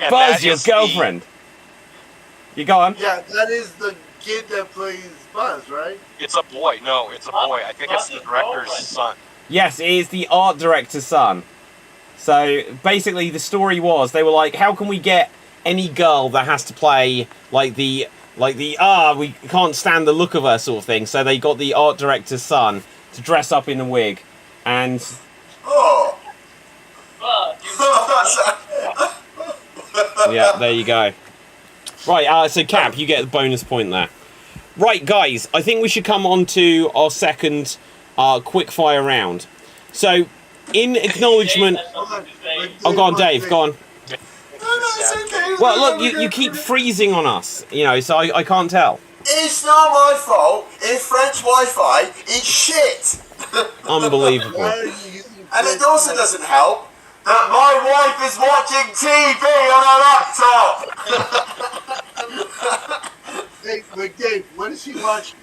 And Buzz, that your is girlfriend. You go on. Yeah, that is the kid that plays Buzz, right? It's a boy. No, it's a boy. I think it's the director's son. Yes, it is the art director's son. So basically, the story was they were like, how can we get any girl that has to play we can't stand the look of her sort of thing. So they got the art director's son to dress up in a wig, and Oh. Buzz, yeah, there you go. Right, so Cap, you get the bonus point there. Right, guys, I think we should come on to our second quick-fire round. So, in acknowledgement... Oh, go on, Dave, go on. No, it's okay. Well, look, you keep freezing on us, so I can't tell. It's not my fault if French Wi-Fi is shit. Unbelievable. Why are you using And it French also like- doesn't help that my wife is watching TV on her laptop. Hey, but Dave, what is she watching?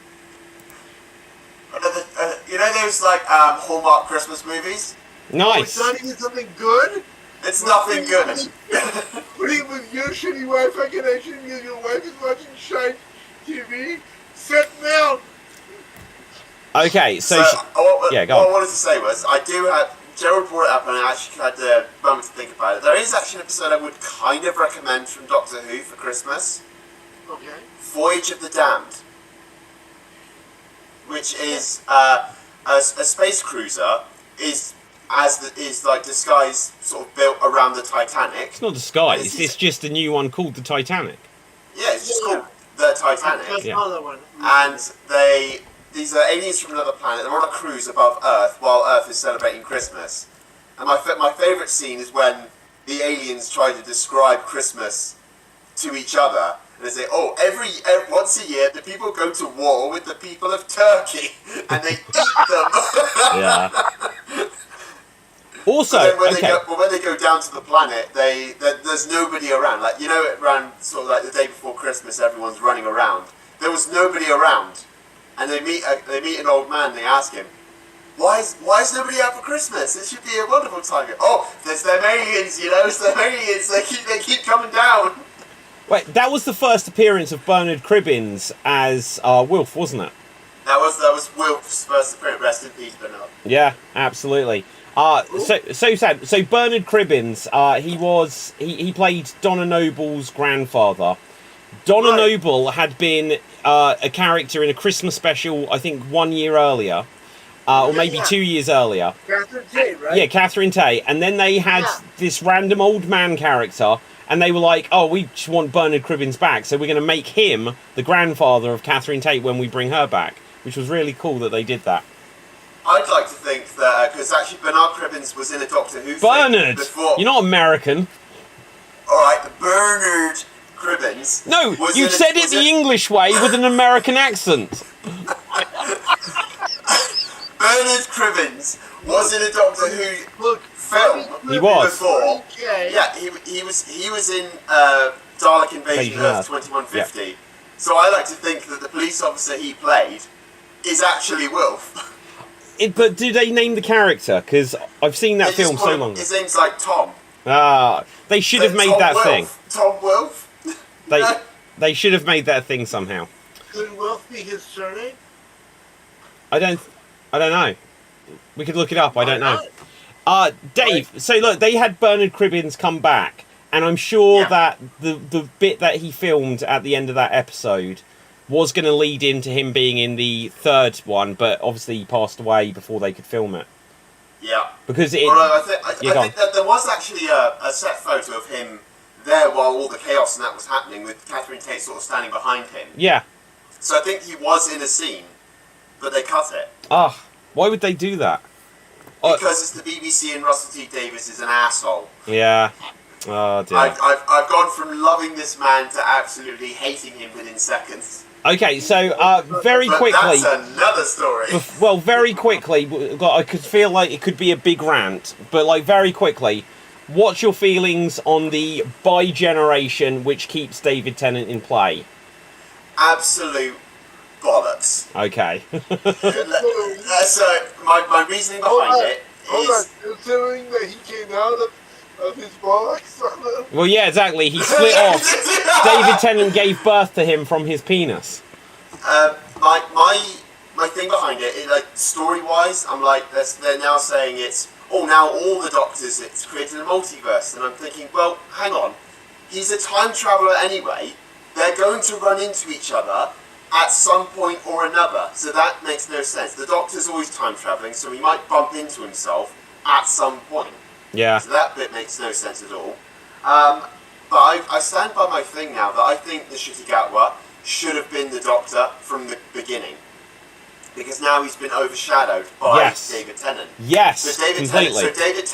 You know those Hallmark Christmas movies? Oh, Nice. it's not even something good? It's nothing good. Please, with your shitty Wi-Fi connection, because your wife is watching shite TV, sit down. Okay, so yeah, go what on. I wanted to say was, I do have, Gerald brought it up and I actually had a moment to think about it. There is actually an episode I would kind of recommend from Doctor Who for Christmas. Okay. Voyage of the Damned. Which is a space cruiser is like disguised, sort of built around the Titanic. It's not disguised. It's just a new one called the Titanic. Yeah, it's just called the Titanic. That's Yeah. another one. And these are aliens from another planet. They're on a cruise above Earth while Earth is celebrating Christmas. And my favourite scene is when the aliens try to describe Christmas to each other. And they say, oh, every once a year the people go to war with the people of Turkey and they eat them. Yeah. Also, But then okay. when they go down to the planet, there's nobody around. Like, you know, around sort of like the day before Christmas, everyone's running around. There was nobody around, and they meet an old man. And they ask him, why is nobody out for Christmas? It should be a wonderful time. Oh, there's them aliens, you know. It's them aliens. They keep coming down. Wait, that was the first appearance of Bernard Cribbins as Wilf, wasn't it? That was Wilf's first appearance. Rest in peace, Bernard. Yeah, absolutely. So sad. So Bernard Cribbins, he played Donna Noble's grandfather. Donna Right. Noble had been a character in a Christmas special, I think 1 year earlier, or maybe 2 years earlier. Catherine Tate, right? Yeah, Catherine Tate. And then they had this random old man character, and they were like, oh, we just want Bernard Cribbins back, so we're going to make him the grandfather of Catherine Tate when we bring her back, which was really cool that they did that. I'd like to think that because actually Bernard Cribbins was in a Doctor Who Bernard! thing before. You're not American. All right, Bernard Cribbins. No, was you in a- said it was the in- English way with an American accent. Bernard Cribbins was in a Doctor Who Look, film. He was. Before. Okay. Yeah, he was in Dalek Invasion Invasion Earth Earth. 2150. So I like to think that the police officer he played is actually Wilf. But do they name the character? Because I've seen that They just film call so him- long. His name's like Tom. They should have made Tom that Wilf. thing. Tom Wilf. They should have made that thing somehow. Could Wilf be his surname? I don't know. We could look it up. I don't know. Dave. So look, they had Bernard Cribbins come back, and I'm sure Yeah. that the bit that he filmed at the end of that episode was going to lead into him being in the third one, but obviously he passed away before they could film it Yeah. because it. Although I Yeah, go think that there was actually a set photo of him there while all the chaos and that was happening, with Catherine Tate sort of standing behind him. Yeah. So I think he was in a scene, but they cut it. Why would they do that? Because it's the BBC and Russell T Davies is an asshole. Yeah. Oh dear. I've gone from loving this man to absolutely hating him within seconds. Okay, so very But quickly. that's another story. Well, very quickly, I could feel like it could be a big rant, but like very quickly, what's your feelings on the bi-generation which keeps David Tennant in play? Absolute bollocks. Okay. So my reasoning behind it Hold on, is considering that he came out of his bollocks. Well, yeah, exactly. He split off. David Tennant gave birth to him from his penis. my thing behind it is like story wise, I'm like they're now saying it's now all the Doctors, it's created a multiverse, and I'm thinking, well, hang on, he's a time traveller anyway. They're going to run into each other at some point or another, so that makes no sense. The Doctor's always time travelling, so he might bump into himself at some point. Yeah. So that bit makes no sense at all. But I stand by my thing now that I think the Shittigatwa should have been the Doctor from the beginning. Because now he's been overshadowed by Yes. David Tennant. Yes, So completely. David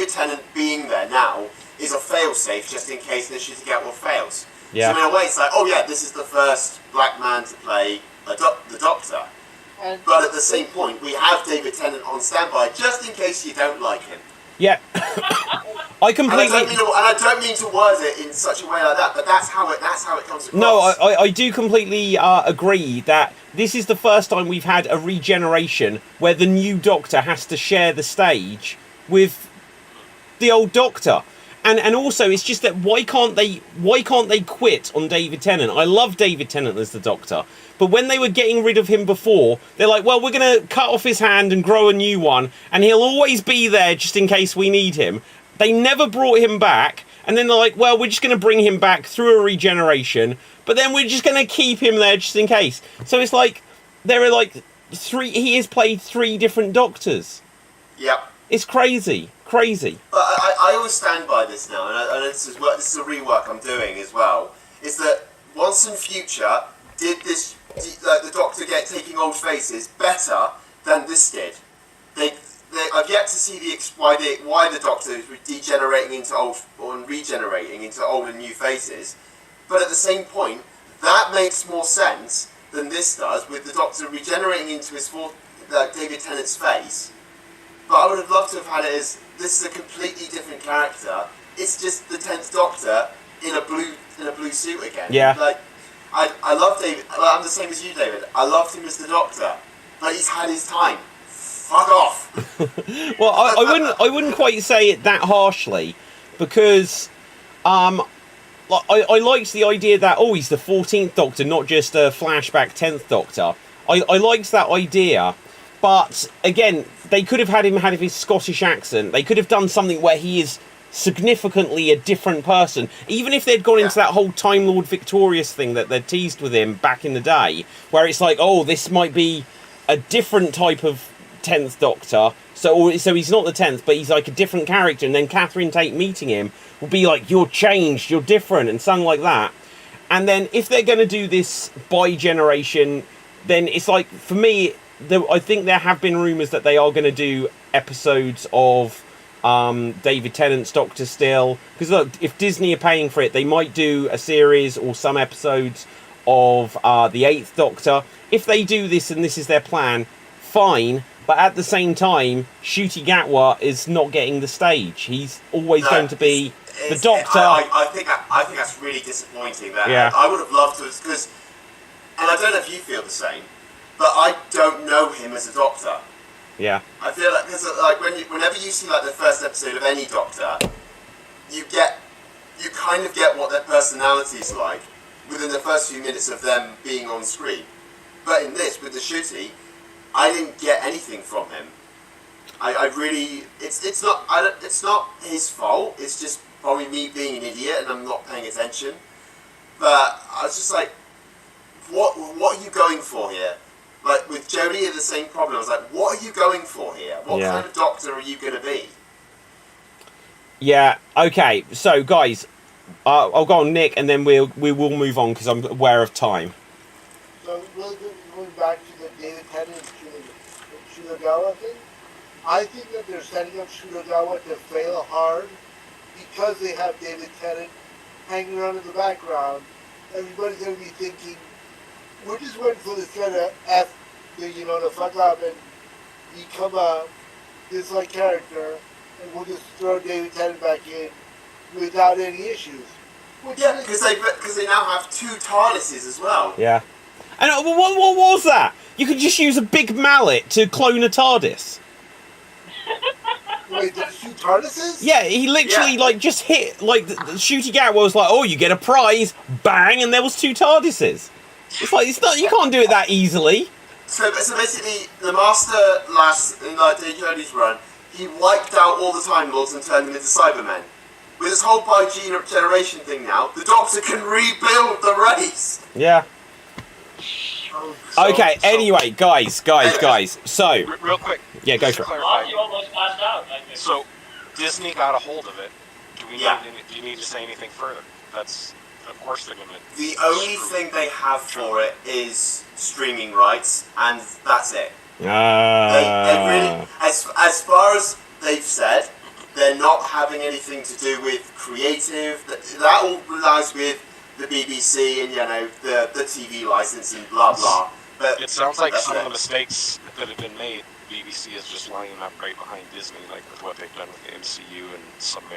Tennant being there now is a fail-safe just in case the Shittigatwa fails. Yeah. So in a way it's like, oh yeah, this is the first black man to play the Doctor. But at the same point, we have David Tennant on standby just in case you don't like him. Yeah. I And completely. I don't mean to word it in such a way like that, but that's how it comes across. No, I do completely agree that this is the first time we've had a regeneration where the new Doctor has to share the stage with the old Doctor. And also, it's just that why can't they quit on David Tennant? I love David Tennant as the Doctor, but when they were getting rid of him before, they're like, well, we're going to cut off his hand and grow a new one, and he'll always be there just in case we need him. They never brought him back, and then they're like, well, we're just going to bring him back through a regeneration, but then we're just going to keep him there just in case. So it's like, there are like he has played 3 different Doctors. Yep. It's crazy. Crazy. But I always stand by this now, and this is a rework I'm doing as well, is that once in future, did the Doctor taking old faces better than this did? I've yet to see why the Doctor is degenerating into old, or regenerating into old and new faces, but at the same point, that makes more sense than this does, with the Doctor regenerating into his David Tennant's face. But I would have loved to have had it as, this is a completely different character. It's just the 10th Doctor in a blue suit again. Yeah. Like, I love David. I'm the same as you, David. I loved him as the Doctor, but he's had his time. Fuck off. Well, I wouldn't quite say it that harshly, because I liked the idea that he's the 14th Doctor, not just a flashback 10th Doctor. I liked that idea. But again, they could have had him have his Scottish accent. They could have done something where he is significantly a different person. Even if they'd gone into that whole Time Lord Victorious thing that they'd teased with him back in the day, where it's like, oh, this might be a different type of 10th Doctor. So he's not the 10th, but he's like a different character. And then Catherine Tate meeting him will be like, you're changed, you're different, and something like that. And then if they're going to do this by generation, then it's like, for me, I think there have been rumours that they are going to do episodes of David Tennant's Doctor still. Because look, if Disney are paying for it, they might do a series or some episodes of the 8th Doctor. If they do this and this is their plan, fine. But at the same time, Ncuti Gatwa is not getting the stage. He's always going to be the Doctor. I think that's really disappointing. I would have loved to, because, and I don't know if you feel the same, but I don't know him as a Doctor. Yeah. I feel like, because like whenever you see like the first episode of any Doctor, you kind of get what their personality is like within the first few minutes of them being on screen. But in this, with the Ncuti, I didn't get anything from him. I really, it's not his fault. It's just probably me being an idiot and I'm not paying attention. But I was just like, what are you going for here? Like, with Jodie, the same problem. I was like, what are you going for here? What kind of Doctor are you going to be? Yeah, okay. So, guys, I'll go on Nick, and then we will move on, because I'm aware of time. So, really going back to the David Tennant and Shutogawa thing, I think that they're setting up Shutogawa to fail hard because they have David Tennant hanging around in the background. Everybody's going to be thinking, we're just waiting for this guy to fuck up and become a dislike character, and we'll just throw David Tennant back in without any issues. Yeah, because they now have 2 TARDISes as well. Yeah. And what was that? You could just use a big mallet to clone a TARDIS. Wait, there's 2 TARDISes? Yeah, he literally just hit, the Ncuti Gatwa was like, oh, you get a prize, bang, and there was 2 TARDISes. It's like, you can't do it that easily. So basically, the Master in Dave Jodie's run, he wiped out all the Time Lords and turned them into Cybermen. With this whole bi-generation thing now, the Doctor can rebuild the race. Yeah. Okay, anyway, guys. So, real quick. Yeah, go for it. You almost passed out. So, Disney got a hold of it. Do you need to say anything further? Of course they're going to... The only thing they have for it is streaming rights, and that's it. They really, as far as they've said, they're not having anything to do with creative. That all lies with the BBC and the TV license and blah blah. But it sounds like some of the mistakes that have been made, BBC is just lining up right behind Disney, like with what they've done with the MCU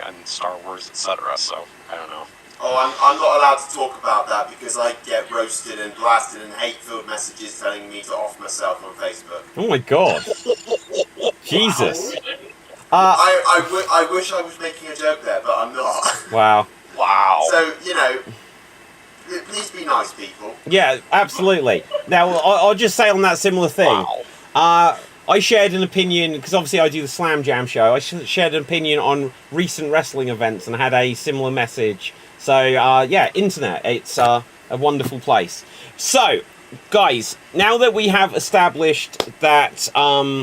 and Star Wars, etc. So I don't know. Oh, I'm not allowed to talk about that because I get roasted and blasted and hate-filled messages telling me to off myself on Facebook. Oh my god. Jesus. I wish I was making a joke there, but I'm not. Wow. Wow. So, you know, please be nice, people. Yeah, absolutely. Now, I'll just say on that similar thing. Wow. I shared an opinion, because obviously I do the Slam Jam show, I shared an opinion on recent wrestling events and had a similar message. So, yeah, internet, it's a wonderful place. So, guys, now that we have established that A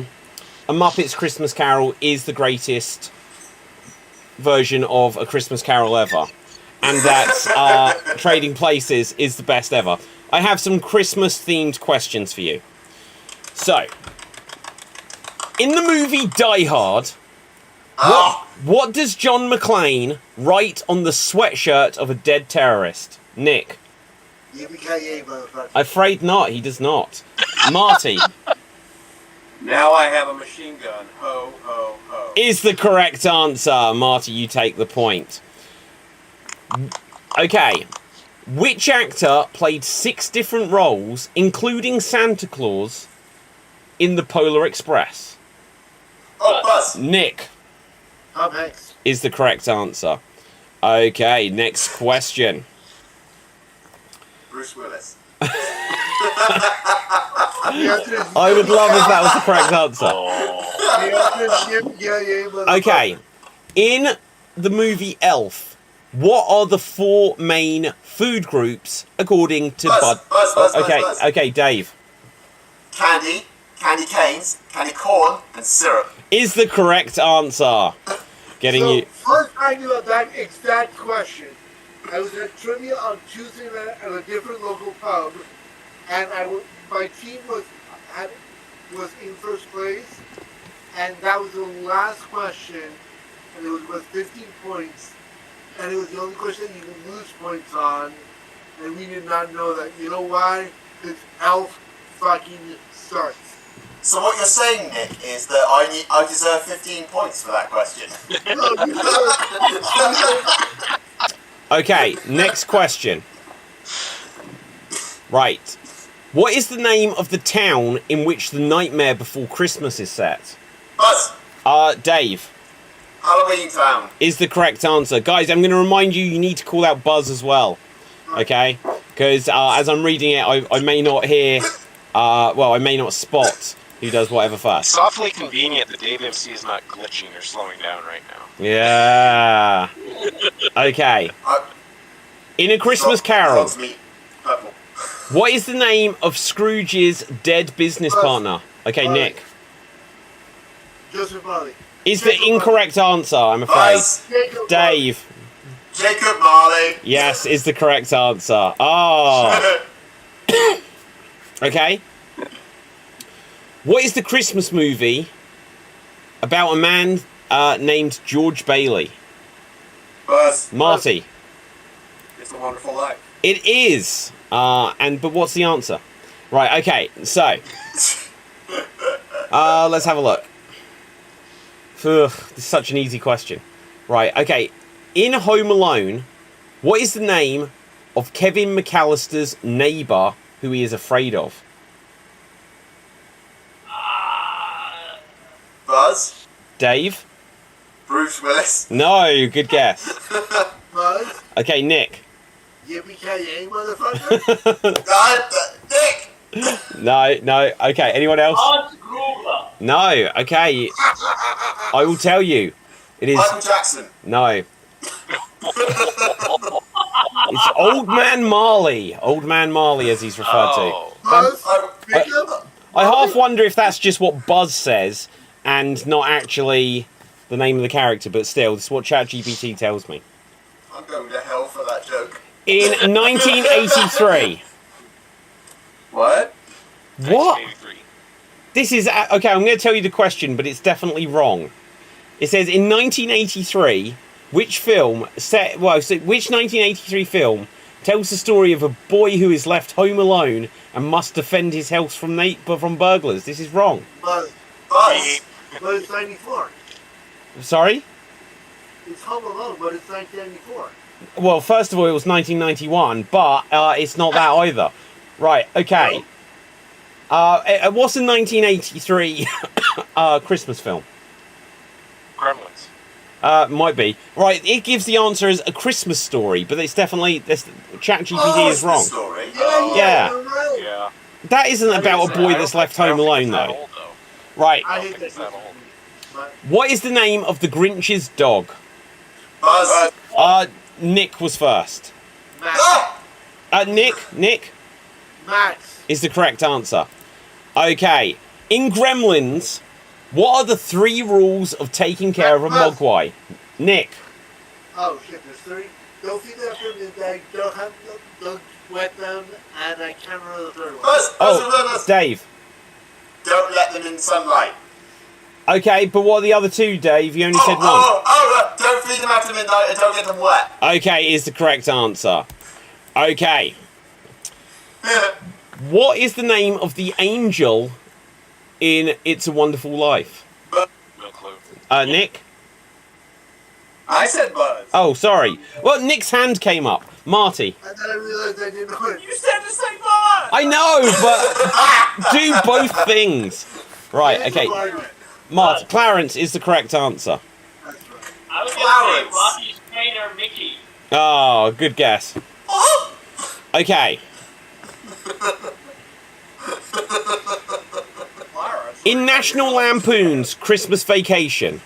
Muppet's Christmas Carol is the greatest version of A Christmas Carol ever, and that Trading Places is the best ever, I have some Christmas-themed questions for you. So, in the movie Die Hard, what does John McClane write on the sweatshirt of a dead terrorist? Nick? Yippee-ki-yay, motherfucker. Afraid not, he does not. Marty? Now I have a machine gun. Ho, ho, ho. Is the correct answer. Marty, you take the point. Okay. Which actor played 6 different roles, including Santa Claus, in the Polar Express? Oh, Buzz. Nick Tom Hanks. is the correct answer. Okay, next question. Bruce Willis. The answer is I would love if that was the correct answer. the answer is yippee-ki-yay, motherfucker. Okay, in the movie Elf, what are the 4 main food groups according to Buzz, Buzz, Okay, Buzz. okay, Dave. Candy, candy canes, candy corn, and syrup. Is the correct answer. Getting So, you. first I knew about that exact question. I was at trivia on Tuesday night at a different local pub, and my team was in first place, and that was the last question, and it was worth 15 points, and it was the only question you could lose points on, and we did not know that. You know why? Because Elf fucking sucks. So what you're saying, Nick, is that I deserve 15 points for that question. Okay, next question. Right. What is the name of the town in which The Nightmare Before Christmas is set? Buzz, Dave Halloween Town. is the correct answer. Guys, I'm going to remind you, you need to call out Buzz as well. Okay? Because as I'm reading it, I may not hear, I may not spot who does whatever first. It's awfully convenient that Dave MC is not glitching or slowing down right now. Yeah. Okay. In A Christmas Carol, God's meat. Purple. what is the name of Scrooge's dead business partner? Okay, Nick. Joseph Marley. Is the incorrect answer, I'm afraid. Buzz, Jacob Dave. Jacob Marley. Yes, is the correct answer. Oh. Okay. What is the Christmas movie about a man named George Bailey? Buzz, Marty. It's a Wonderful Life. It is. But what's the answer? Right, okay, so. Let's have a look. Ugh, this is such an easy question. Right, okay. In Home Alone, what is the name of Kevin McAllister's neighbour who he is afraid of? Buzz, Dave? Bruce Willis. No, good guess. Buzz. Okay, Nick. Yippee-ki-yay, motherfucker. Nick. No, okay, anyone else? Hans Gruber. No, okay. I will tell you. It is. Michael Jackson. No. It's Old Man Marley. Old Man Marley, as he's referred Oh. Buzz. I, Jacob. to. I half wonder if that's just what Buzz says and not actually the name of the character, but still, this is what ChatGPT tells me. I'm going to hell for that joke. In 1983. What? What? 1983. This is... Okay, I'm going to tell you the question, but it's definitely wrong. It says, in 1983, which 1983 film tells the story of a boy who is left home alone and must defend his house from burglars? This is wrong. Buzz. Buzz. But it's 94. Sorry? It's Home Alone, but it's 1994. Well, first of all, it was 1991, but it's not that either. Right, okay. What's a 1983 Christmas film? Might be. Right, it gives the answer as A Christmas Story, but it's definitely... ChatGPT is wrong. Story. Yeah. You're right. Yeah. That isn't about a boy that's left home alone, That though. old, though. Right. I I don't hate think that. it's that old. But What is the name of the Grinch's dog? Buzz. Nick was first. Max. Nick Max. is the correct answer. Okay. In Gremlins, what are the 3 rules of taking care of a mogwai? Nick. Oh shit, there's 3. Don't feed them from the bag, don't wet them, and I can't remember the third one. Buzz. Dave. Don't let them in sunlight. Okay, but what are the other 2, Dave? You only said one. Don't feed them after midnight and don't get them wet. Okay, is the correct answer. Okay. What is the name of the angel in It's a Wonderful Life? No clue. Nick? I said Buzz. Oh, sorry. Well, Nick's hand came up. Marty. And then I realized I didn't know it. You said to say Buzz. I know, but do both things. Right, okay. Marty. Clarence is the correct answer. That's right. I was Flowers. gonna say Rocky's trainer Mickey. Oh, good guess. Okay. In National Lampoon's Christmas Vacation,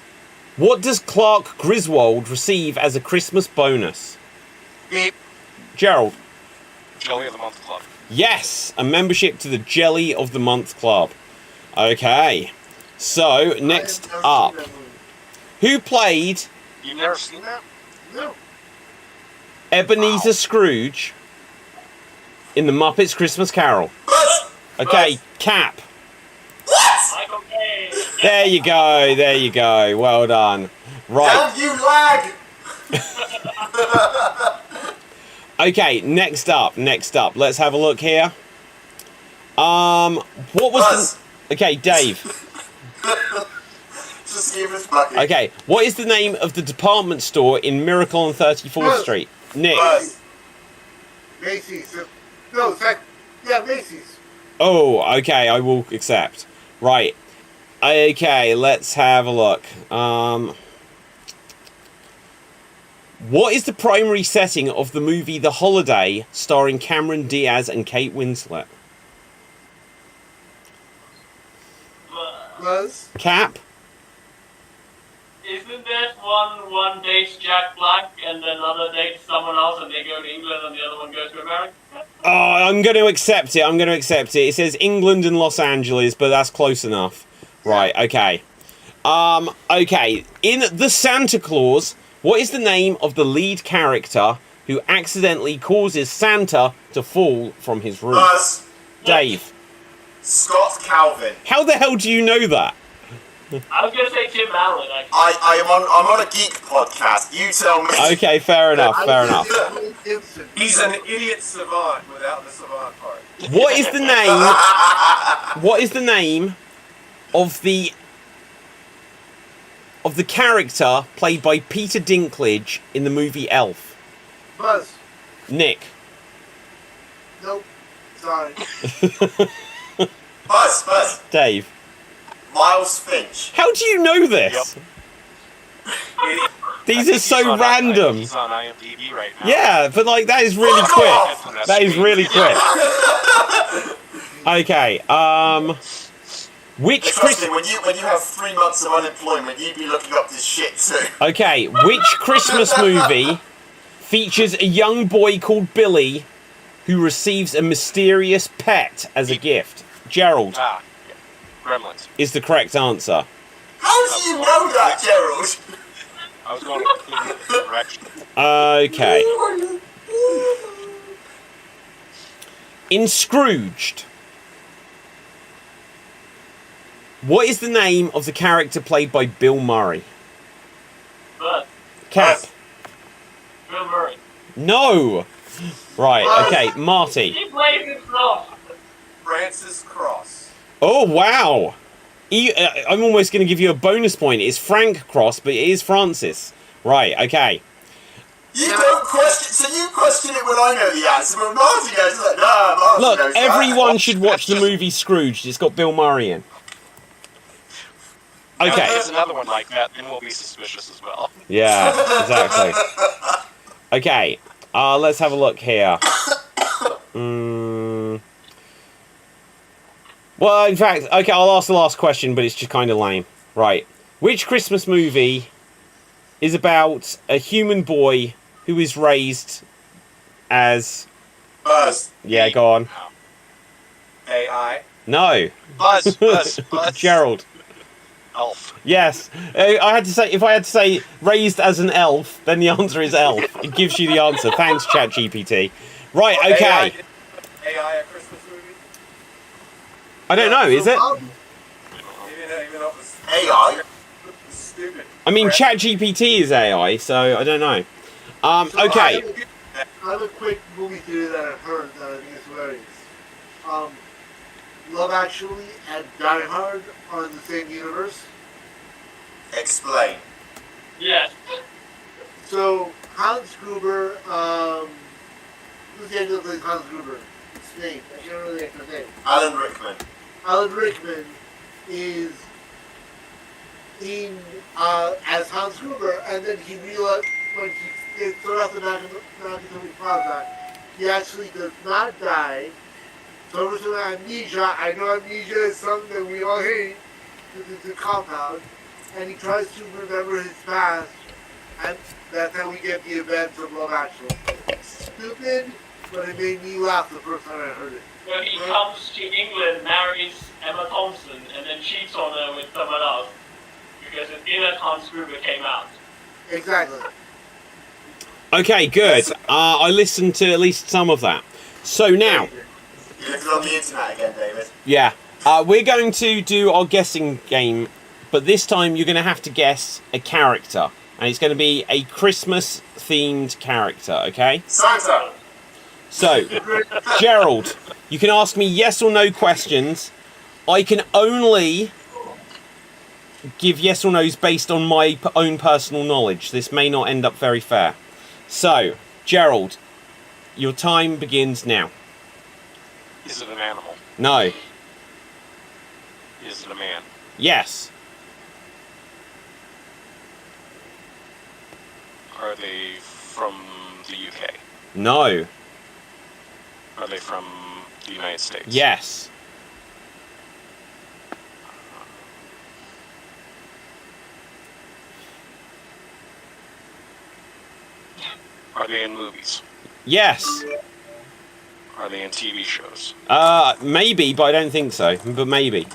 what does Clark Griswold receive as a Christmas bonus? Beep. Gerald. Jelly of the Month Club. Yes, a membership to the Jelly of the Month Club. Okay. So, next I have never up. seen that movie. Who played You've never seen that? No. Ebenezer Scrooge in The Muppets Christmas Carol? Buzz. Okay, Cap. Michael Caine. There you go, there you go. Well done. Right. Damn you lag. Okay, next up. Let's have a look here. What was Buzz. the... Okay, Dave. Just give us bucket. Okay, what is the name of the department store in Miracle on 34th Buzz. Street? Nick. Buzz. Macy's. No, yeah, Macy's. Oh, okay, I will accept. Right. Okay, let's have a look. What is the primary setting of the movie The Holiday starring Cameron Diaz and Kate Winslet? Buzz. Cap? Isn't that one dates Jack Black and then another dates someone else and they go to England and the other one goes to America? Oh, I'm going to accept it. It says England and Los Angeles, but that's close enough. Right, okay. Okay. In The Santa Claus, what is the name of the lead character who accidentally causes Santa to fall from his roof? Buzz. Dave. Scott Calvin. How the hell do you know that? I was gonna say Tim Allen, actually. I'm on a geek podcast. You tell me. Okay, fair enough. He's an idiot savant without the savant part. What is the name? What is the name of the character played by Peter Dinklage in the movie Elf? Buzz. Nick. Nope. Sorry. Buzz. Dave. Miles Finch. How do you know this? These are so random. He's on IMDb right now. Yeah, but like that is really Fuck quick. off! That is really quick. Okay. Which Trust me, Christmas? when you have 3 months of unemployment, you'd be looking up this shit too. Okay, which Christmas movie features a young boy called Billy who receives a mysterious pet as a gift? Gerald Yeah. Gremlins. is the correct answer. How do you know that, Gerald? I was going in a completely direction. Okay. In Scrooged, what is the name of the character played by Bill Murray? But Cap. Bill Murray. No. Right. Okay. Marty. He plays himself. Francis Cross. Oh wow. I'm almost going to give you a bonus point. It's Frank Cross, but it is Francis. Right. Okay. You don't question. So you question it when I know the answer, but Marty goes like, nah, Marty Look, knows everyone that. should watch the movie Scrooged. It's got Bill Murray in. Now, Okay. if there's another one like that, then we'll be suspicious as well. Yeah, exactly. Okay, let's have a look here. Well, in fact, okay, I'll ask the last question, but it's just kind of lame. Right. Which Christmas movie is about a human boy who is raised as... Buzz. Yeah, go on. AI. No. Buzz. Gerald. Elf. Yes. I had to say, if I had to say raised as an elf, then the answer is elf. It gives you the answer. Thanks, ChatGPT. Right, okay. AI a Christmas movie? I don't know, is it? Even though it was AI? stupid. I mean, Crap. ChatGPT is AI, so I don't know. Okay. I have a quick movie theory that I've heard that I think is hilarious. Love Actually and Die Hard are in the same universe. Explain. Yes. So Hans Gruber, who's the actor that plays Hans Gruber? His name, I can't remember the actor's name. Alan Rickman. Alan Rickman is in as Hans Gruber, and then he realized when he gets thrown out the Nakatomi Plaza, he actually does not die. So with amnesia, I know amnesia is something that we all hate because it's a compound, and he tries to remember his past, and that's how we get the events of Love Actually. Stupid, but it made me laugh the first time I heard it. When he comes to England, marries Emma Thompson, and then cheats on her with someone else because his inner Hans Gruber came out. Exactly. Okay, good. I listened to at least some of that. So now, You looked on the internet again, David. yeah, we're going to do our guessing game, but this time you're going to have to guess a character, and it's going to be a Christmas-themed character, okay? Santa. So, Gerald, you can ask me yes or no questions. I can only give yes or no's based on my own personal knowledge. This may not end up very fair. So, Gerald, your time begins now. Is it an animal? No. Is it a man? Yes. Are they from the UK? No. Are they from the United States? Yes. Are they in movies? Yes. Are they in TV shows? Maybe, but I don't think so. But maybe.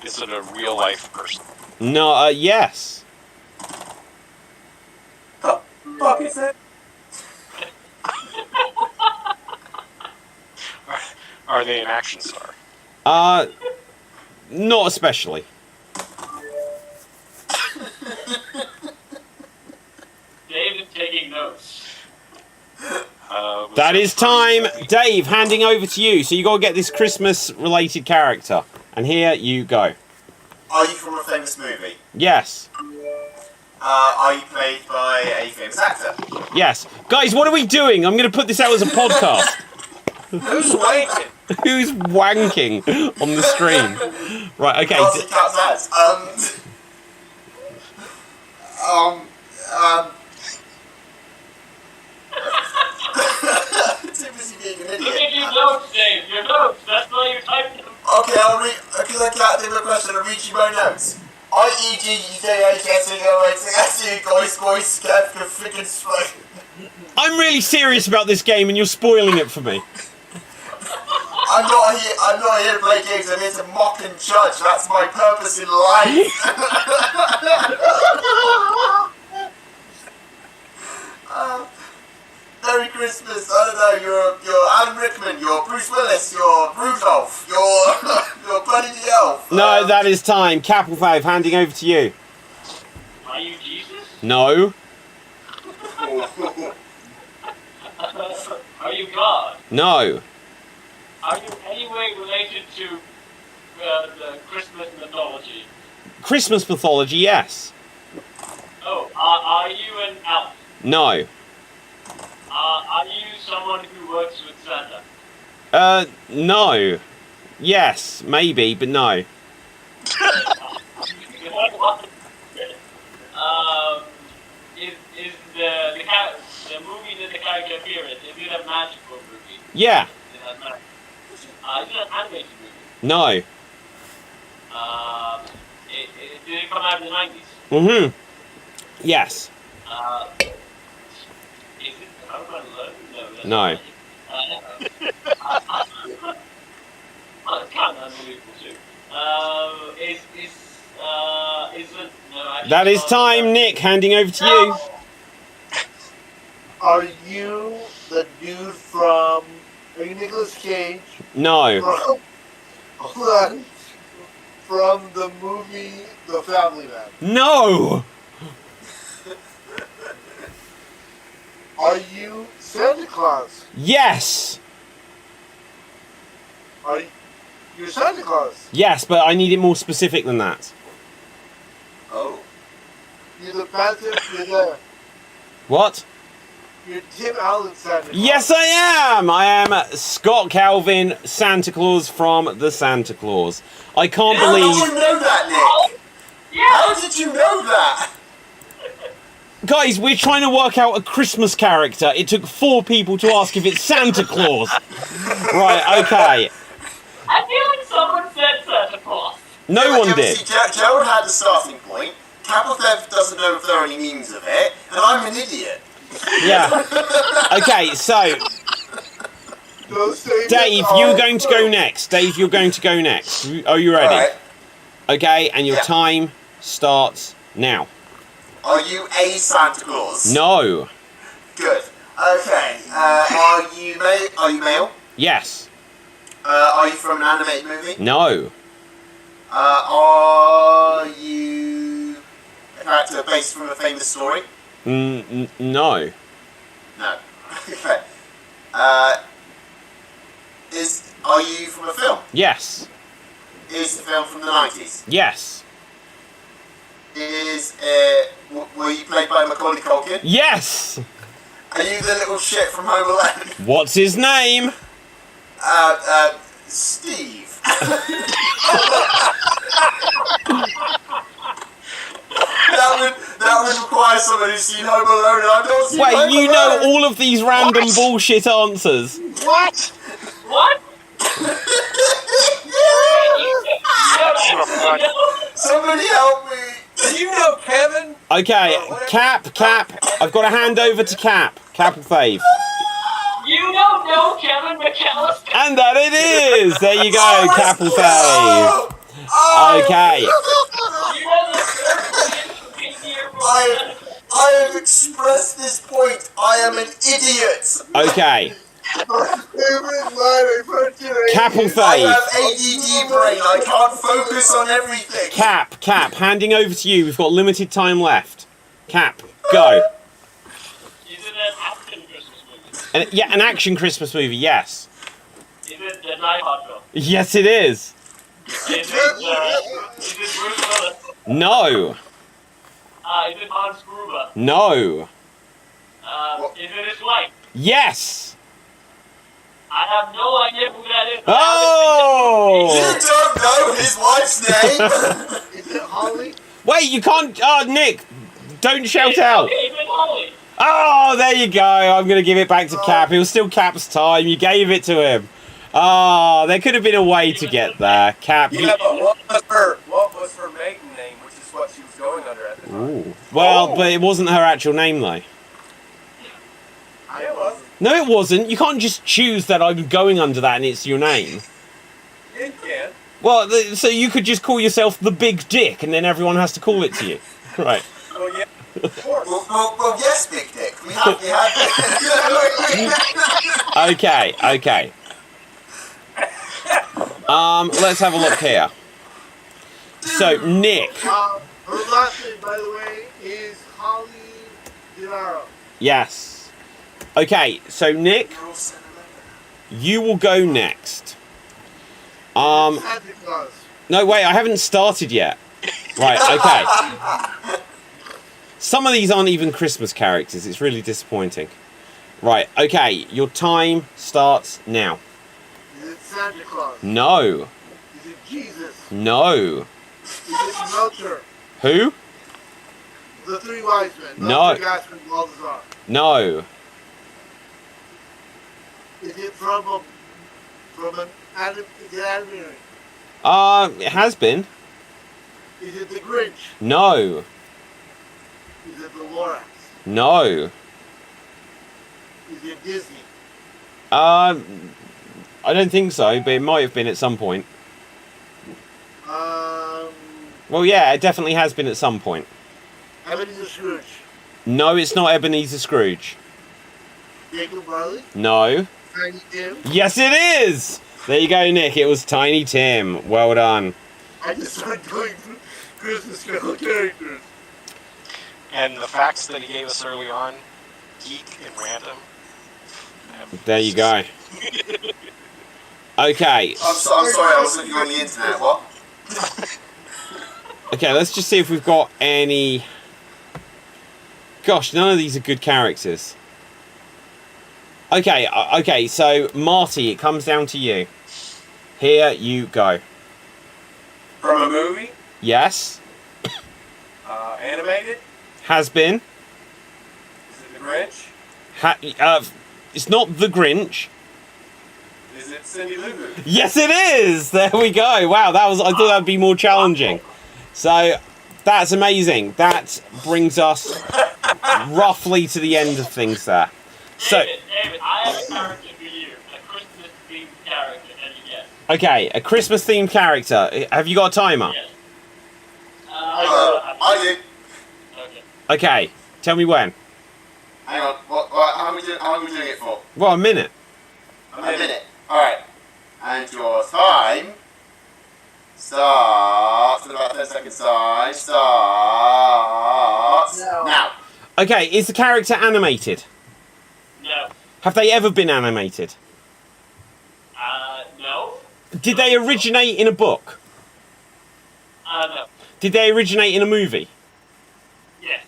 Is it a real life person? No, yes. Fuck is it? Are they an action star? Not especially. Dave is taking notes. That is time. Dave, handing over to you. So you got to get this Christmas-related character. And here you go. Are you from a famous movie? Yes. Are you played by a famous actor? Yes. Guys, what are we doing? I'm going to put this out as a podcast. Who's wanking? Who's wanking on the stream? Right, okay. Kelsey Cat's ass. Too busy being an Look at idiot. your notes, Dave. Your notes. That's why you typed them. Okay, I'll read, because I can't do my question, I'll read you my notes. I-E-G-U-K-H-S-E-O-X-S-E, gois, get the freaking straight. I'm really serious about this game and you're spoiling it for me. I'm not here to play games, I'm here to mock and judge, that's my purpose in life. Merry Christmas, I don't know, you're Alan Rickman, you're Bruce Willis, you're Rudolph, you're Buddy the Elf. No, that is time. Capital 5, handing over to you. Are you Jesus? No. Are you God? No. Are you anyway related to the Christmas mythology? Christmas mythology, yes. Oh, are you an elf? No. Are you someone who works with Santa? No. Yes, maybe, but no. Is the movie that the character appears in, is it a magical movie? Yeah. Is it an animated movie? No. Did it come out in the 90s? Mm-hmm. Yes. Is it Home Alone? No. No. It's kind of unbelievable too. Is it? No, actually That is not. time, Nick. Handing over to you. Are you the dude from... Are you Nicolas Cage? No. Hold on. From the movie The Family Man. No. Are you Santa Claus? Yes. You're Santa Claus? Yes, but I need it more specific than that. Oh. You're the Phantom, you're there. What? You're Tim Allen Santa Claus. Yes, I am. I am Scott Calvin, Santa Claus from the Santa Claus. I can't How did believe... you know that, Nick? How did you know that? Guys, we're trying to work out a Christmas character. It took 4 people to ask if it's Santa Claus. Right, okay. I feel like someone said Santa Claus. No one did. See, Gerald had the starting point. Capelthef doesn't know if there are any memes of it, and I'm an idiot. Yeah. Okay, so, Dave, you're going to go next. Dave, you're going to go next. Are you ready? Alright. Okay, and your Yeah. time starts now. Are you a Santa Claus? No. Good. Okay. Are you male? Yes. Are you from an animated movie? No. Are you a character based from a famous story? No. No. Okay. Are you from a film? Yes. Is the film from the 90s? Yes. Were you played by Macaulay Culkin? Yes! Are you the little shit from Home Alone? What's his name? Steve. That would require someone who's seen Home Alone, and I've not seen Home Wait, you Alone. know all of these random bullshit answers. What? Somebody help me. You know Kevin? Okay, Cap. I've got to hand over to Cap. Cap and Fave. You don't know Kevin McAllister? And that it is! There you go, Cap and Fave. Okay. You know the I have expressed this point. I am an idiot. Okay. Favorite line I've heard today. Cap and I Fave. have ADD brain. I can't focus on everything. Cap, handing over to you. We've got limited time left. Cap, go. Is it an action Christmas movie? An action Christmas movie, yes. Is it The Night Hot Yes, it is. Is it Bruce Willis? No. Is it Hans Gruber? No. Is it his wife? Yes. I have no idea who that is. Oh! You don't know his wife's name. Is it Holly? Wait, you can't... Oh, Nick, don't shout out. Okay, is it Holly? Oh, there you go. I'm going to give it back to Cap. It was still Cap's time. You gave it to him. Oh, there could have been a way to get there. Cap, you... Yeah, but what was her maiden name, which is what she was going under at the time? Ooh. Well, but it wasn't her actual name, though. Yeah, it was. No, it wasn't. You can't just choose that I'm going under that and it's your name. Yeah, you can. Well, so you could just call yourself the Big Dick and then everyone has to call it to you. Right. Well, yeah, of course. well, yes, Big Dick. We have. Okay. Let's have a look here. So, Nick. Her last name, by the way, is Holly Dinaro. Yes. Okay, so Nick, you will go next. Santa Claus. No, wait, I haven't started yet. Right, okay. Some of these aren't even Christmas characters. It's really disappointing. Right, okay, your time starts now. Is it Santa Claus? No. Is it Jesus? No. Is it Melcher? Who? The three wise men. No. Gaspar and Balthazar. No. Is it from an animated? It has been. Is it the Grinch? No. Is it the Lorax? No. Is it Disney? I don't think so, but it might have been at some point. Well, yeah, it definitely has been at some point. Ebenezer Scrooge. No, it's not Ebenezer Scrooge. Jacob Marley. No. Tiny Tim. Yes, it is! There you go, Nick. It was Tiny Tim. Well done. I just started going through Christmas Carol characters. And the facts that he gave us early on, geek and random. There you go. Okay. I'm sorry, I was looking on the internet. What? Okay, let's just see if we've got any... Gosh, none of these are good characters. Okay, so Marty, it comes down to you. Here you go. From a movie? Yes. Animated? Has been. Is it The Grinch? It's not The Grinch. Is it Cindy Lou Who? Yes, it is! There we go. Wow, I thought that would be more challenging. So, that's amazing. That brings us roughly to the end of things there. So, David, I have a character for you. A Christmas-themed character, and you guess. okay, a Christmas-themed character. Have you got a timer? Yes. I do. Okay. Okay, tell me when. Hang on. How are we doing it for? Well, a minute. A minute. Alright. And your time starts in about 10 seconds time. Starts now. Okay, is the character animated? No. Have they ever been animated? No. Did they originate in a book? No. Did they originate in a movie? Yes.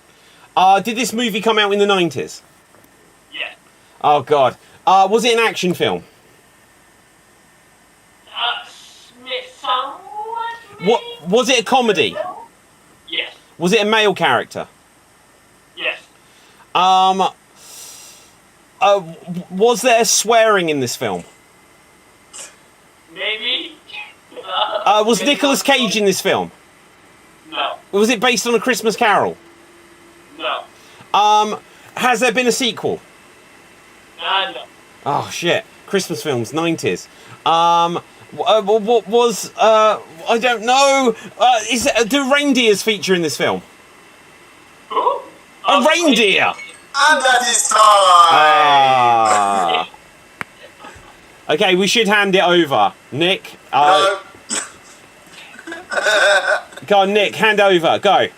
Did this movie come out in the 90s? Yes. Oh, God. Was it an action film? Somewhat, maybe? What was it a comedy? Yes. Was it a male character? Yes. Was there swearing in this film? Maybe. Was Nicolas Cage in this film? No. Was it based on A Christmas Carol? No. Has there been a sequel? No. Oh, shit. Christmas films, 90s. What was, I don't know. Do reindeers feature in this film? Who? A reindeer! And that is time! Ah. Okay, we should hand it over. Nick, No. go on, Nick, hand over, go.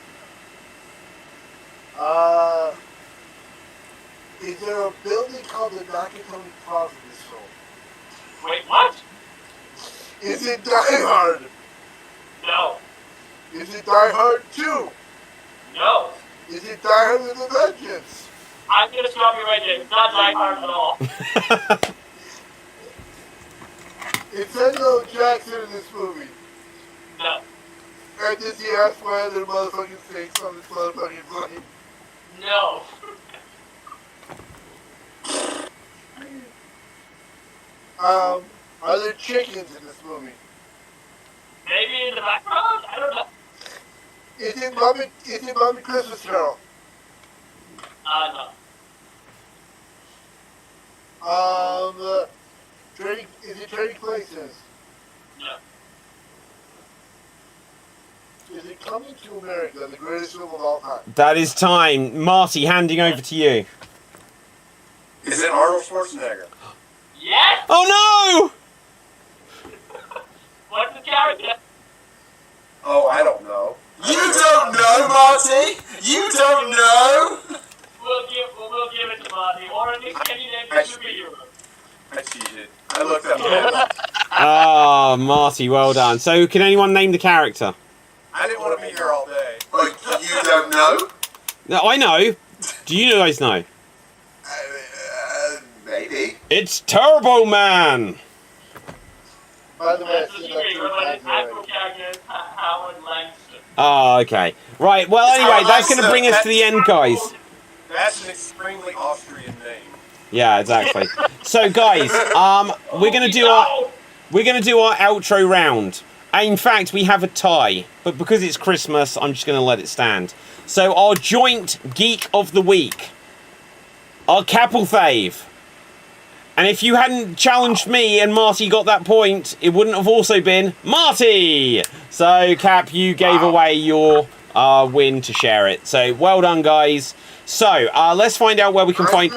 Is there a building called the Nakatomi Plaza in this film? Wait, what? Is it Die Hard? No. Is it Die Hard 2? No. Is it Die Hard with a Vengeance? I'm gonna stop you right there. It's not Die Hard at all. Is Samuel L. Jackson in this movie? No. And does he ask why there are motherfucking snakes on this motherfucking plane? No. Are there chickens in this movie? Maybe in the background? I don't know. Is it Mommy Christmas Carol? No. Is it Trading Places? No. Is it Coming to America, the greatest film of all time? That is time. Marty, handing over to you. Is it Arnold Schwarzenegger? Yes? Oh, What's the character? Oh, I don't know. You don't know, Marty! You don't know! We'll give it to Marty. Or at least can you name the superhero? I cheated. I looked up. no! Ah, Marty, well done. So, can anyone name the character? I didn't want to be here all day. Oh, you don't know? No, I know. Do you guys know? Maybe. It's Turbo Man! By the way, That's the superhero, but his actual character is Howard Langston. Oh, okay. Right, well, anyway, that's going to bring us to the end, guys. That's an extremely Austrian name. Yeah, exactly. So, guys, we're going to do our outro round. In fact, we have a tie, but because it's Christmas, I'm just going to let it stand. So, our joint Geek of the Week, our Capelthave. And if you hadn't challenged me and Marty got that point, it wouldn't have also been Marty. So, Cap, you gave away your win to share it. So, well done, guys. So, let's find out where we can find...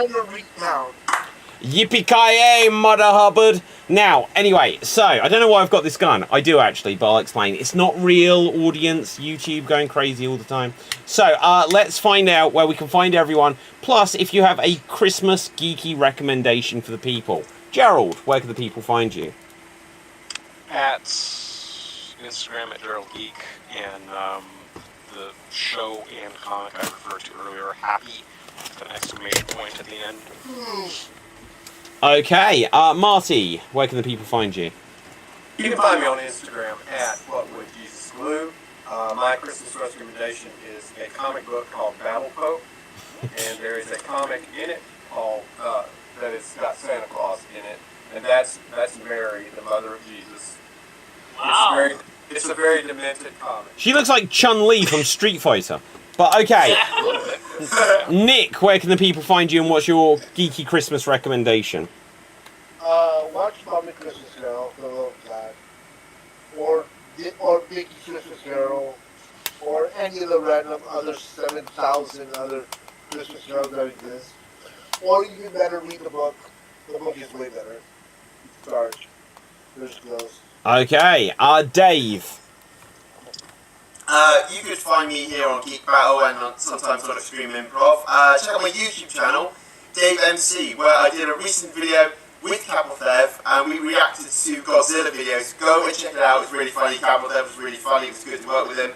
Yippee-ki-yay, Mother Hubbard. Now, anyway, so, I don't know why I've got this gun. I do, actually, but I'll explain. It's not real audience, YouTube going crazy all the time. So, let's find out where we can find everyone. Plus, if you have a Christmas geeky recommendation for the people. Gerald, where can the people find you? At Instagram at Gerald Geek, and the show and comic I referred to earlier, Happy, with an exclamation point at the end. Okay, Marty, where can the people find you? You can find me on Instagram at WhatWoulDJesusGlue. My Christmas recommendation is a comic book called Battle Pope, and there is a comic in it called that it's got Santa Claus in it, and that's Mary, the mother of Jesus. Wow. It's a very demented comic. She looks like Chun-Li from Street Fighter. But okay, Nick, where can the people find you and what's your geeky Christmas recommendation? Watch Muppet Christmas Carol, the little flag, or Mickey Christmas Carol, or any of the random other 7,000 other Christmas carols that exist. Or even better, read the book. The book is way better. Sorry. There's close. Okay, Dave. You could find me here on Geek Battle and sometimes on Xstreamed Improv. Check out my YouTube channel, Dave MC, where I did a recent video with Capelthave and we reacted to Godzilla videos. Go and check it out, it's really funny. Capelthave was really funny, it was good to work with him.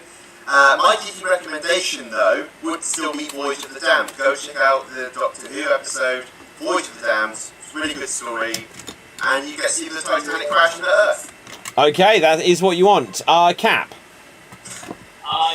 My geeky recommendation, though, would still be Voyage of the Damned. Go check out the Doctor Who episode, Voyage of the Damned. It's a really good story, and you get to see the Titanic crash into Earth. Okay, that is what you want. Cap.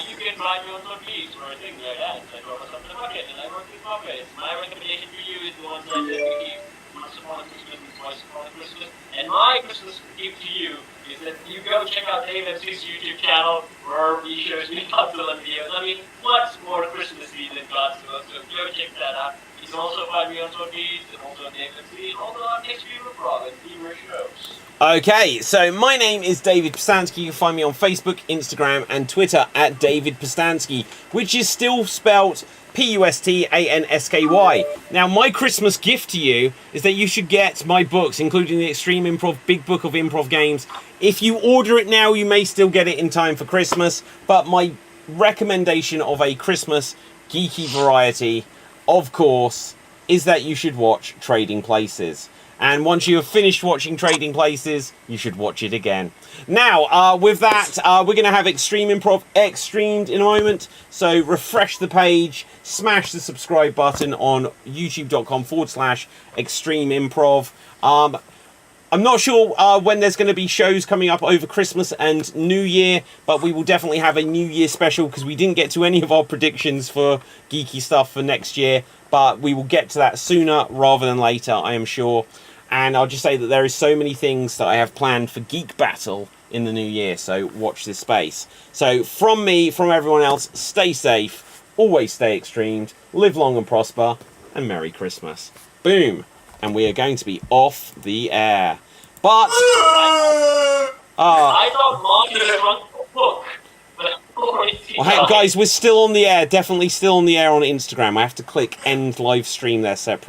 You can find me on some gigs or things like that. I go for something bucket and I work with puppets. My recommendation for you is the ones that I did with you. Once upon a Christmas and twice upon a Christmas. And my Christmas gift to you is that you go check out Dave MC's YouTube channel where he shows me Godzilla videos. I mean, what's more Christmassy than Godzilla? So go check that out. You can also find me on Twitch and also on Dave MC and also on Xstreamed Improv and Fever shows. Okay, so my name is David Pastansky. You can find me on Facebook, Instagram, and Twitter at David Pastansky, which is still spelled P-U-S-T-A-N-S-K-Y. Now, my Christmas gift to you is that you should get my books, including the Xstreamed Improv Big Book of Improv Games. If you order it now, you may still get it in time for Christmas, but my recommendation of a Christmas geeky variety, of course, is that you should watch Trading Places. And once you have finished watching Trading Places, you should watch it again. Now, with that, we're going to have Xstreamed Improv Xstreamed in a moment. So refresh the page, smash the subscribe button on youtube.com/Xstreamed Improv. I'm not sure when there's going to be shows coming up over Christmas and New Year, but we will definitely have a New Year special because we didn't get to any of our predictions for geeky stuff for next year. But we will get to that sooner rather than later, I am sure. And I'll just say that there is so many things that I have planned for Geek Battle in the new year, so watch this space. So from me, from everyone else, stay safe, always stay extremed, live long and prosper, and Merry Christmas. Boom. And we are going to be off the air. But... I thought Marty wrote a book. Well, hey, guys, we're still on the air. Definitely still on the air on Instagram. I have to click end live stream there separately.